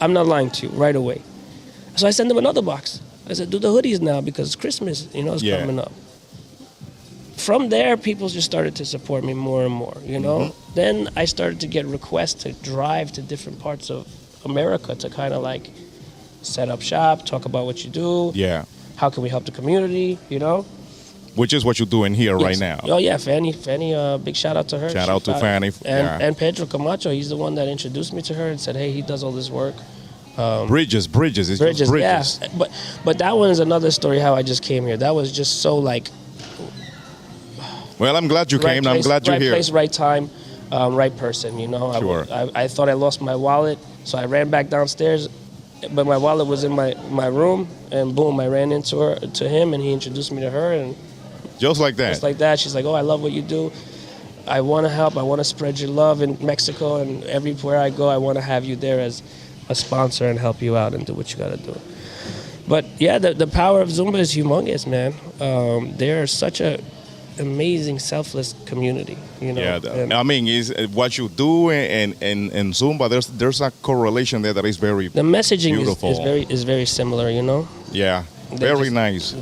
I'm not lying to you, right away. So I sent them another box. I said, do the hoodies now because Christmas, you know, is
Yeah.
coming up. From there, people just started to support me more and more, you know?
Mm-hmm.
Then I started to get requests to drive to different parts of America to kind of like set up shop, talk about what you do.
Yeah.
How can we help the community, you know?
Which is what you're doing here right
Yes.
now.
Oh, yeah, Fanny, big shout out to her.
Shout out to Fanny. Yeah.
And Pedro Camacho, he's the one that introduced me to her and said, hey, he does all this work.
Bridges. It's just
Bridges,
bridges.
yeah. But that one is another story how I just came here. That was just so like
Well, I'm glad you
right
came.
place,
I'm glad you're
right
here.
place, right time, right person, you know.
Sure.
I thought I lost my wallet, so I ran back downstairs, but my wallet was in my room, and boom, I ran to him, and he introduced me to her, and
Just like that.
just like that, she's like, oh, I love what you do. I want to help. I want to spread your love in Mexico, and everywhere I go, I want to have you there as a sponsor and help you out and do what you got to do. But yeah, the power of Zumba is humongous, man. They're such a amazing, selfless community, you know.
Yeah,
And
I mean, is what you do in Zumba. There's a correlation there that is very
the messaging
beautiful.
is very similar, you know.
Yeah,
They
very
just-
nice.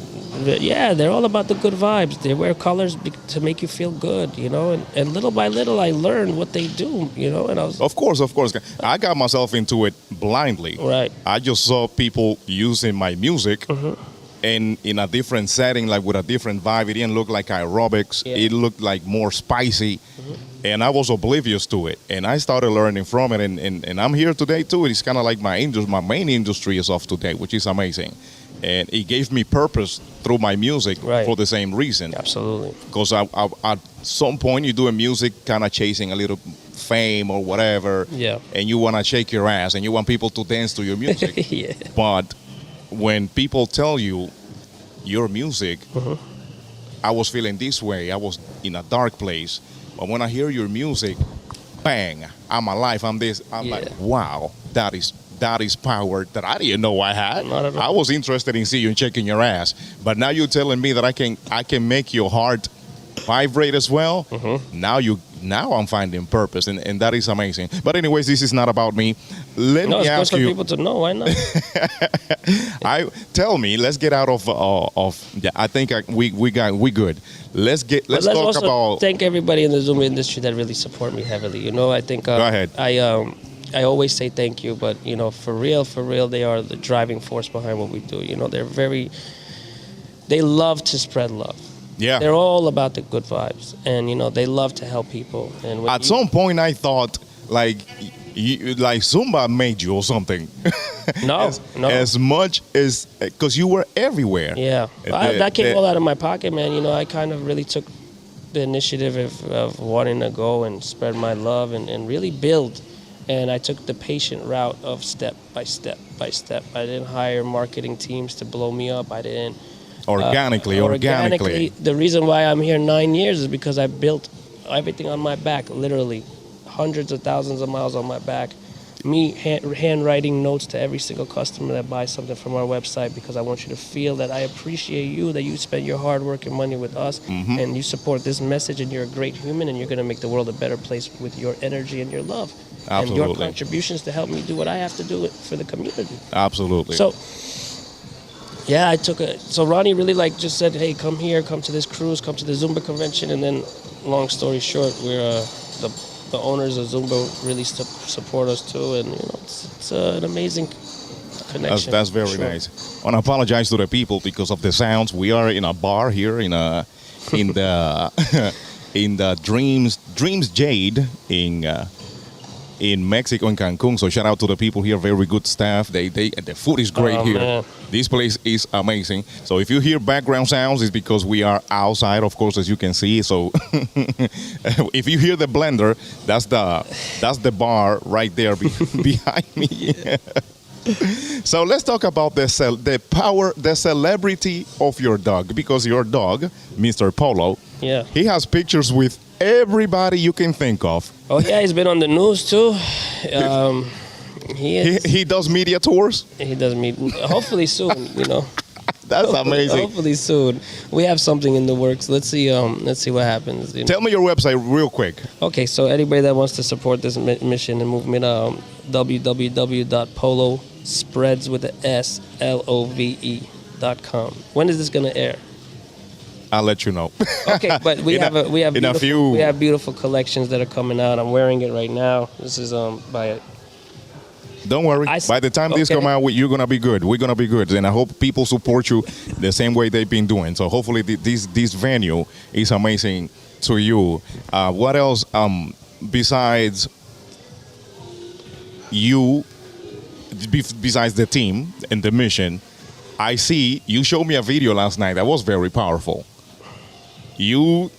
Yeah, they're all about the good vibes. They wear colors to make you feel good, you know. And little by little, I learned what they do, you know. And I was
Of course. I got myself into it blindly.
right.
I just saw people using my music and in a different setting, like with a different vibe. It didn't look like aerobics.
Yeah.
It looked like more spicy. And I was oblivious to it. And I started learning from it. And I'm here today, too. It's kind of like my main industry is off today, which is amazing. And it gave me purpose through my music
Right.
for the same reason.
Absolutely.
Because at some point you're doing music kind of chasing a little fame or whatever.
Yeah.
And you want to shake your ass and you want people to dance to your music.
Yeah.
But when people tell you your music, I was feeling this way. I was in a dark place. But when I hear your music, bang, I'm alive. I'm this. I'm
Yeah.
like, wow, that is power that I didn't know I had.
Not at all.
I was interested in seeing you and checking your ass. But now you're telling me that I can make your heart vibrate as well. Now I'm finding purpose, and that is amazing. But anyways, this is not about me. Let
No,
me
it's good
ask
for
you.
people to know. Why not?
Tell me. Let's get out of. Yeah, I think we good. Let's
But
talk
also
about.
thank everybody in the Zumba industry that really support me heavily. You know, I think
Go ahead.
I always say thank you, but you know, for real, they are the driving force behind what we do. You know, they love to spread love.
Yeah.
They're all about the good vibes, and you know, they love to help people. And
At some point, I thought like Zumba made you or something.
no,
As much as because you were everywhere.
yeah, that came all out of my pocket, man. You know, I kind of really took the initiative of wanting to go and spread my love and really build. And I took the patient route of step by step by step. I didn't hire marketing teams to blow me up. I didn't.
Organically.
The reason why I'm here 9 years is because I built everything on my back, literally. Hundreds of thousands of miles on my back. Me handwriting notes to every single customer that buys something from our website, because I want you to feel that I appreciate you, that you spend your hard work and money with us, and you support this message, and you're a great human, and you're going to make the world a better place with your energy and your love.
Absolutely.
And your contributions to help me do what I have to do for the community.
Absolutely.
So, yeah, so Ronnie really just said, hey, come here, come to this cruise, come to the Zumba convention, and then, long story short, we're the owners of Zumba really support us too, and it's an amazing connection.
That's very nice. I want to apologize to the people because of the sounds. We are in a bar here in the in the Dreams Jade in Mexico, in Cancun. So shout out to the people here. Very good staff. The food is great here.
Man.
This place is amazing. So if you hear background sounds, it's because we are outside, of course, as you can see. So if you hear the blender, that's the bar right there behind me. So let's talk about the celebrity of your dog, because your dog, Mr. Polo, he has pictures with everybody you can think of.
Oh yeah, he's been on the news too. He
does media tours.
He does hopefully soon.
That's amazing.
Hopefully soon. We have something in the works. Let's see what happens.
Tell me your website real quick.
Okay, so anybody that wants to support this mission and movement, www.polospreads.com. When is this gonna air?
I'll let you know.
Okay, but we have beautiful collections that are coming out. I'm wearing it right now. This is by.
Don't worry. By the time this come out, you're gonna be good. We're gonna be good, and I hope people support you the same way they've been doing. So hopefully this venue is amazing to you. What else besides you? Besides the team and the mission, I see you showed me a video last night that was very powerful. You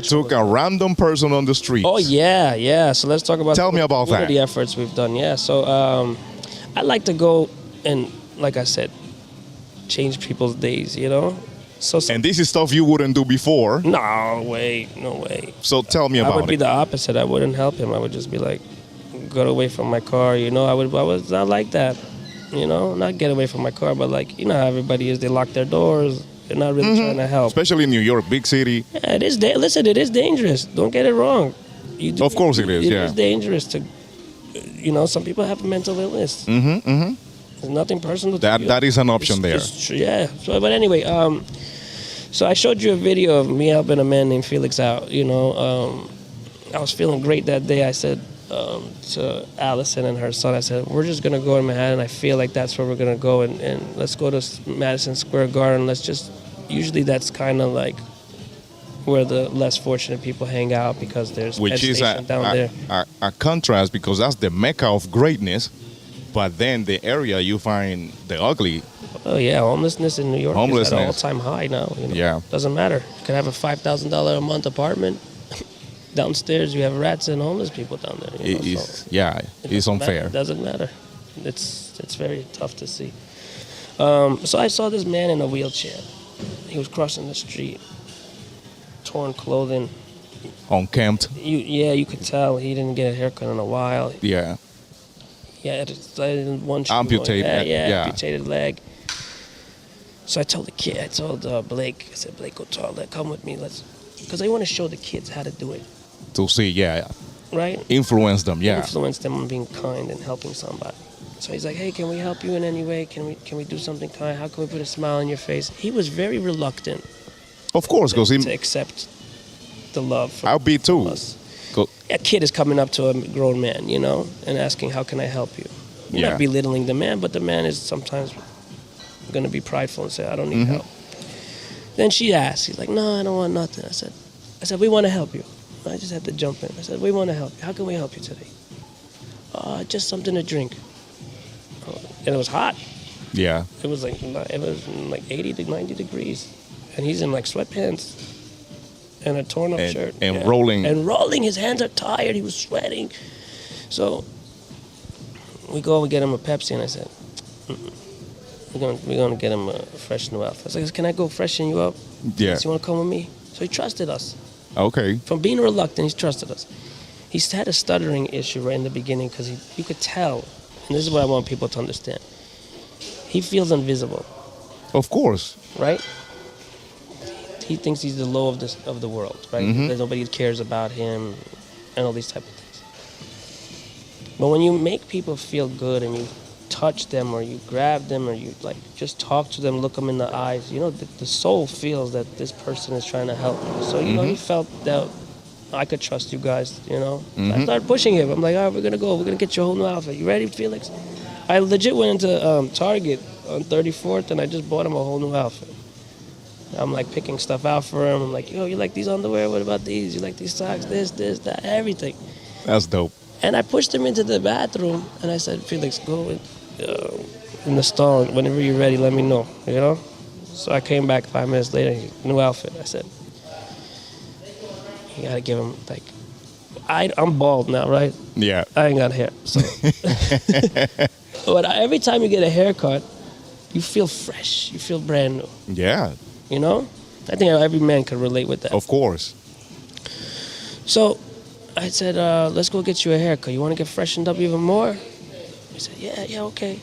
took a random person on the street.
Oh yeah. So let's talk about.
Tell me about that.
The efforts we've done. Yeah. So I like to go and, like I said, change people's days. So.
And this is stuff you wouldn't do before.
No way.
So tell me about it.
I would be the opposite. I wouldn't help him. I would just be like, get away from my car. I was not like that. Not get away from my car, but how everybody is. They lock their doors. They're not really trying to help.
Especially in New York, big city.
Yeah, it is. Listen, it is dangerous. Don't get it wrong.
Of course it is,
It is dangerous to, some people have mental illness. There's nothing personal to you.
That is an option there.
Yeah. So, but anyway, so I showed you a video of me helping a man named Felix out. I was feeling great that day. I said to Allison and her son, I said, we're just going to go in Manhattan. I feel like that's where we're going to go, and let's go to Madison Square Garden. Usually that's kind of like where the less fortunate people hang out, because there's
which is
down there.
A contrast, because that's the mecca of greatness, but then the area you find the ugly.
Oh yeah, homelessness in New York is at an all-time high now.
Yeah.
Doesn't matter. You can have a $5,000 a month apartment. Downstairs, you have rats and homeless people down there.
It's unfair.
It doesn't matter. It's very tough to see. So I saw this man in a wheelchair. He was crossing the street, torn clothing.
Unkempt.
You could tell he didn't get a haircut in a while.
Yeah.
Yeah, one shoe.
Amputated.
Amputated leg. So I told Blake, I said, Blake, go toilet, come with me, because I want to show the kids how to do it.
To see,
right?
Influence them,
Influence them on being kind and helping somebody. So he's like, hey, can we help you in any way? Can we do something kind? How can we put a smile on your face? He was very reluctant.
Of course, because
to accept the love from
I'll be too.
us. A kid is coming up to a grown man, and asking, how can I help you? You're not belittling the man, but the man is sometimes going to be prideful and say, I don't need help. Then she asked, he's like, no, I don't want nothing. I said, we want to help you. I just had to jump in. I said, we want to help you. How can we help you today? Just something to drink. And it was hot.
Yeah.
It was like 80 to 90 degrees. And he's in like sweatpants And a torn up shirt.
And rolling.
And rolling. His hands are tired. He was sweating. So we go and get him a Pepsi, and I said, we're gonna get him a fresh new outfit. I said, can I go freshen you up?
Yeah.
So you want to come with me? So he trusted us.
Okay.
From being reluctant, he's trusted us. He's had a stuttering issue right in the beginning because you could tell, and this is what I want people to understand. He feels invisible.
Of course.
Right? He thinks he's the low of the world, right? That nobody cares about him and all these type of things. But when you make people feel good and you touch them or you grab them or you like just talk to them, look them in the eyes, you know, the soul feels that this person is trying to help you. So, you know, he felt that I could trust you guys, you know. So I started pushing him. I'm like, all right, we're going to go. We're going to get you a whole new outfit. You ready, Felix? I legit went into Target on 34th and I just bought him a whole new outfit. I'm like picking stuff out for him. I'm like, yo, you like these underwear? What about these? You like these socks? This, that, everything.
That's dope.
And I pushed him into the bathroom and I said, Felix, go in the stall. Whenever you're ready, let me know, you know? So I came back 5 minutes later, new outfit. I said, you gotta give him, like, I'm bald now, right?
Yeah.
I ain't got hair, so. But every time you get a haircut, you feel fresh. You feel brand new.
Yeah.
You know? I think every man can relate with that.
Of course.
So I said, let's go get you a haircut. You want to get freshened up even more? He said, yeah, okay.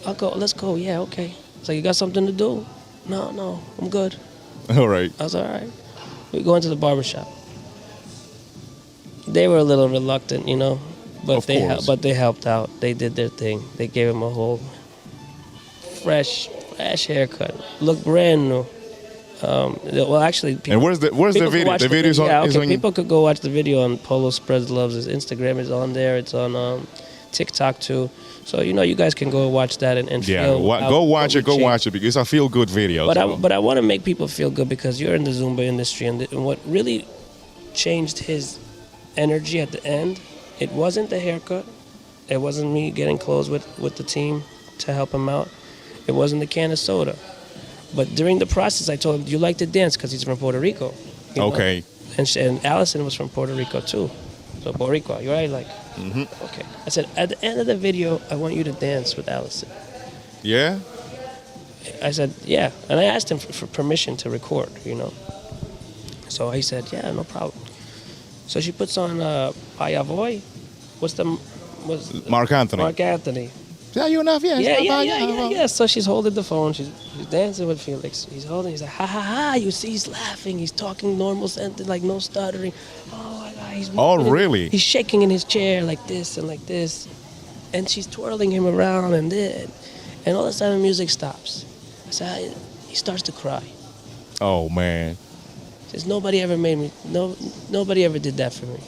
I'll go. Let's go. Yeah, okay. So you got something to do? No, I'm good.
All right.
I was all right. We go into the barbershop. They were a little reluctant, you know, but they helped out. They did their thing. They gave him a whole fresh haircut. Looked brand new. Well, actually, people,
and where's the video? The video's on.
Yeah, okay.
On
people could go watch the video on Polo SpreadLove. His Instagram is on there. It's on TikTok too. So you know, you guys can go watch that and feel.
Go watch it. Go watch it because it's a feel good video.
But I want to make people feel good because you're in the Zumba industry, and what really changed his energy at the end, it wasn't the haircut, it wasn't me getting clothes with the team to help him out, it wasn't the can of soda. But during the process, I told him, "You like to dance?" Because he's from Puerto Rico. You know?
Okay.
And Allison was from Puerto Rico too. So Puerto Rico, you're right, like. Okay. I said, at the end of the video, I want you to dance with Allison.
Yeah.
I said, yeah, and I asked him for permission to record, you know. So he said, yeah, no problem. So she puts on Payavoy.
Mark Anthony.
Mark Anthony.
Yeah, you enough,
Yeah. So she's holding the phone. She's dancing with Felix. He's holding. He's like, ha ha ha. You see, he's laughing. He's talking normal sentence, like no stuttering. Oh my God, he's.
Oh, really?
He's shaking in his chair like this and like this, and she's twirling him around and all of a sudden music stops. So he starts to cry.
Oh man.
Says nobody ever made me. Nobody ever did that for me.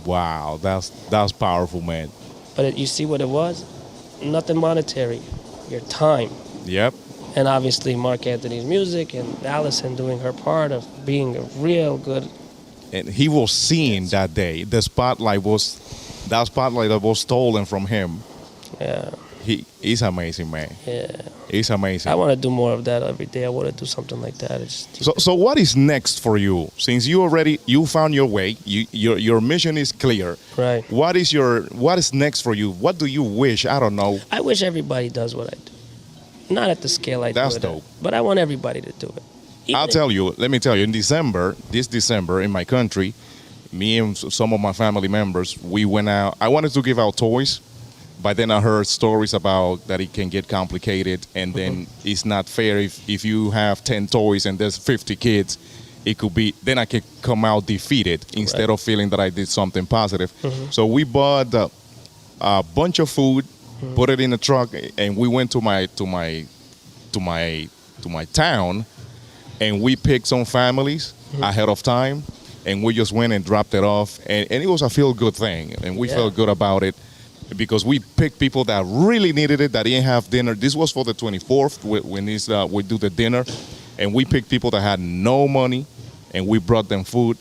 Wow, that's powerful, man.
But you see what it was? Nothing monetary, your time.
Yep.
And obviously Mark Anthony's music and Allison doing her part of being a real good.
And he was seen that day. That spotlight that was stolen from him.
Yeah.
He's amazing, man.
Yeah.
He's amazing.
I want to do more of that every day. I want to do something like that.
So what is next for you? Since you found your way, your mission is clear.
Right.
What is next for you? What do you wish? I don't know.
I wish everybody does what I do. Not at the scale I do it.
That's dope.
But I want everybody to do it.
Let me tell you, this December in my country, me and some of my family members, we went out. I wanted to give out toys. But then I heard stories about that it can get complicated, and then it's not fair if you have 10 toys and there's 50 kids. It could be, then I could come out defeated instead of feeling that I did something positive. So we bought a bunch of food, put it in a truck, and we went to my town, and we picked some families ahead of time, and we just went and dropped it off, and it was a feel-good thing, and we felt good about it. Because we picked people that really needed it, that didn't have dinner. This was for the 24th when we do the dinner. And we picked people that had no money, and we brought them food,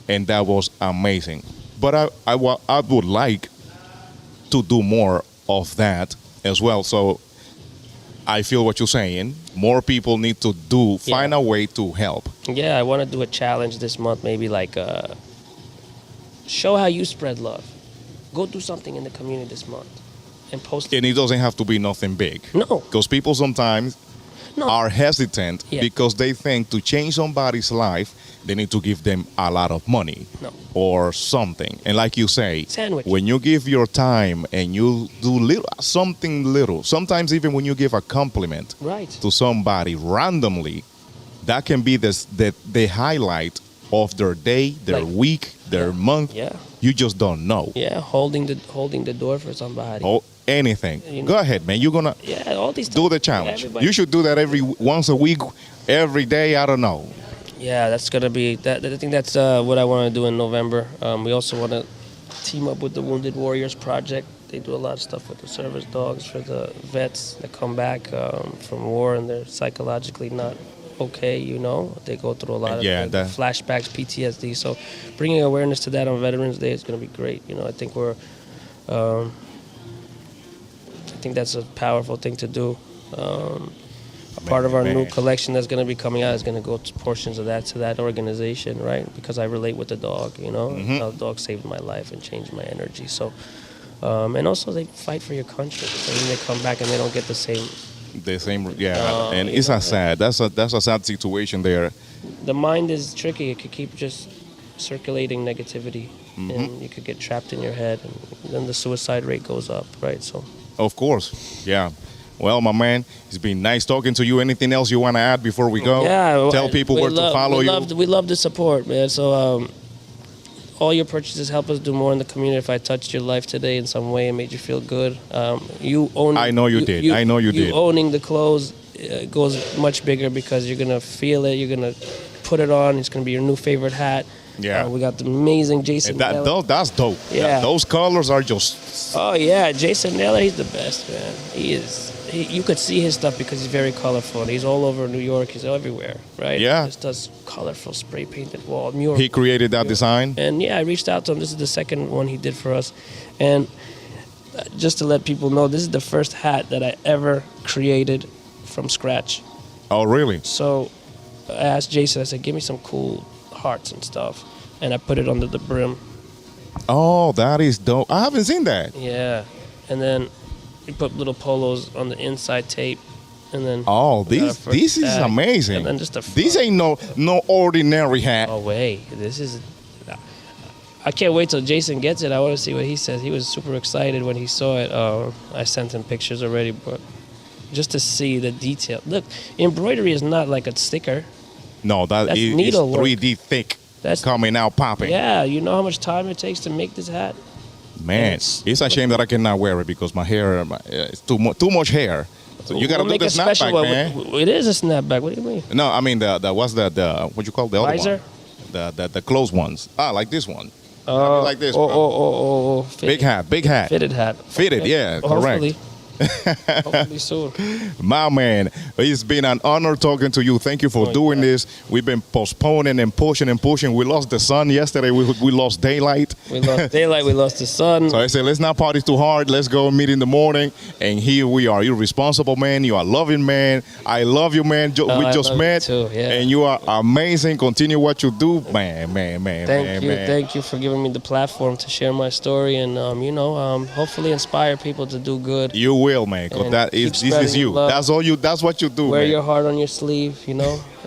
and that was amazing. But I would like to do more of that as well. So I feel what you're saying. more people need to find a way to help.
Yeah, I want to do a challenge this month, maybe like show how you spread love. Go do something in the community this month and post it.
And it doesn't have to be nothing big.
No.
Because people sometimes are hesitant
Yeah.
because they think to change somebody's life, they need to give them a lot of money
No.
or something. And like you say,
Sandwich.
when you give your time and you do something little, sometimes even when you give a compliment
Right.
to somebody randomly, that can be the highlight of their day, their
Like-
week, their month.
Yeah.
You just don't know.
Yeah, holding the door for somebody.
Oh, anything.
You know-
Go ahead, man. You're gonna
Yeah, all these
do
things.
the challenge.
Everybody.
You should do that once a week, every day. I don't know.
Yeah, that's gonna be that. I think that's what I want to do in November. We also want to team up with the Wounded Warriors Project. They do a lot of stuff with the service dogs for the vets that come back from war and they're psychologically not okay. They go through a lot of flashbacks, PTSD. So, bringing awareness to that on Veterans Day is gonna be great. I think I think that's a powerful thing to do. Part of our new collection that's going to be coming out is going to go to portions of that to that organization, right? Because I relate with the dog, how the dog saved my life and changed my energy. So, and also they fight for your country. So then they come back and they don't get the same.
And it's a sad. That's a sad situation there.
The mind is tricky. It could keep just circulating negativity, and you could get trapped in your head, and then the suicide rate goes up, right? So.
Of course, yeah. Well, my man, it's been nice talking to you. Anything else you want to add before we go?
Yeah.
Tell people where to follow you.
We love the support, man. So all your purchases help us do more in the community. If I touched your life today in some way and made you feel good,
I know you did. I know you did.
Owning the clothes goes much bigger because you're gonna feel it. You're gonna put it on. It's gonna be your new favorite hat.
Yeah.
We got the amazing Jason Neller.
That's dope.
Yeah.
Those colors are just...
Oh, yeah. Jason Neller, he's the best, man. He is. You could see his stuff because he's very colorful. And he's all over New York. He's everywhere, right?
Yeah.
He just does colorful spray-painted wall mural.
He created that design?
And, yeah, I reached out to him. This is the second one he did for us. And just to let people know, this is the first hat that I ever created from scratch.
Oh, really?
So I asked Jason, I said, give me some cool hearts and stuff. And I put it under the brim.
Oh, that is dope. I haven't seen that.
Yeah. And then we put little polos on the inside tape. And then
this is amazing.
And then just
this ain't no ordinary hat.
Oh, wait. This is... I can't wait till Jason gets it. I want to see what he says. He was super excited when he saw it. I sent him pictures already, but just to see the detail. Look, embroidery is not like a sticker.
No, that's
needlework.
3D thick. That's coming out popping.
Yeah, you know how much time it takes to make this hat?
Man, it's a shame that I cannot wear it because my hair is too much hair. So you gotta do the snapback, man.
It is a snapback. What do you mean?
No, I mean the what you call the other
visor?
one? The closed ones. Like this one. Like this.
Fitted.
Big hat.
Fitted hat.
Fitted,
Okay.
yeah,
Well,
correct.
Hopefully soon.
My man, it's been an honor talking to you. Thank you for doing this. We've been postponing and pushing and pushing. We lost the sun yesterday. We lost daylight.
We lost daylight. We lost the sun.
So I said, let's not party too hard. Let's go meet in the morning. And here we are. You're a responsible man. You are a loving man. I love you, man. We just met.
Too, yeah.
And you are amazing. Continue what you do. Man.
Thank you for giving me the platform to share my story and, hopefully inspire people to do good.
You will, man. Cause this is you.
Love.
That's what you do,
Wear
man.
your heart on your sleeve,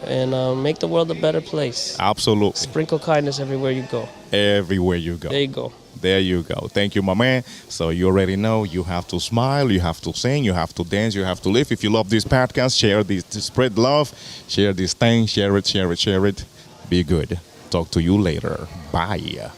and make the world a better place.
Absolutely.
Sprinkle kindness everywhere you go.
Everywhere you go.
There you go.
There you go. Thank you, my man. So you already know you have to smile, you have to sing, you have to dance, you have to live. If you love this podcast, share this, spread love, share this thing, share it. Be good. Talk to you later. Bye.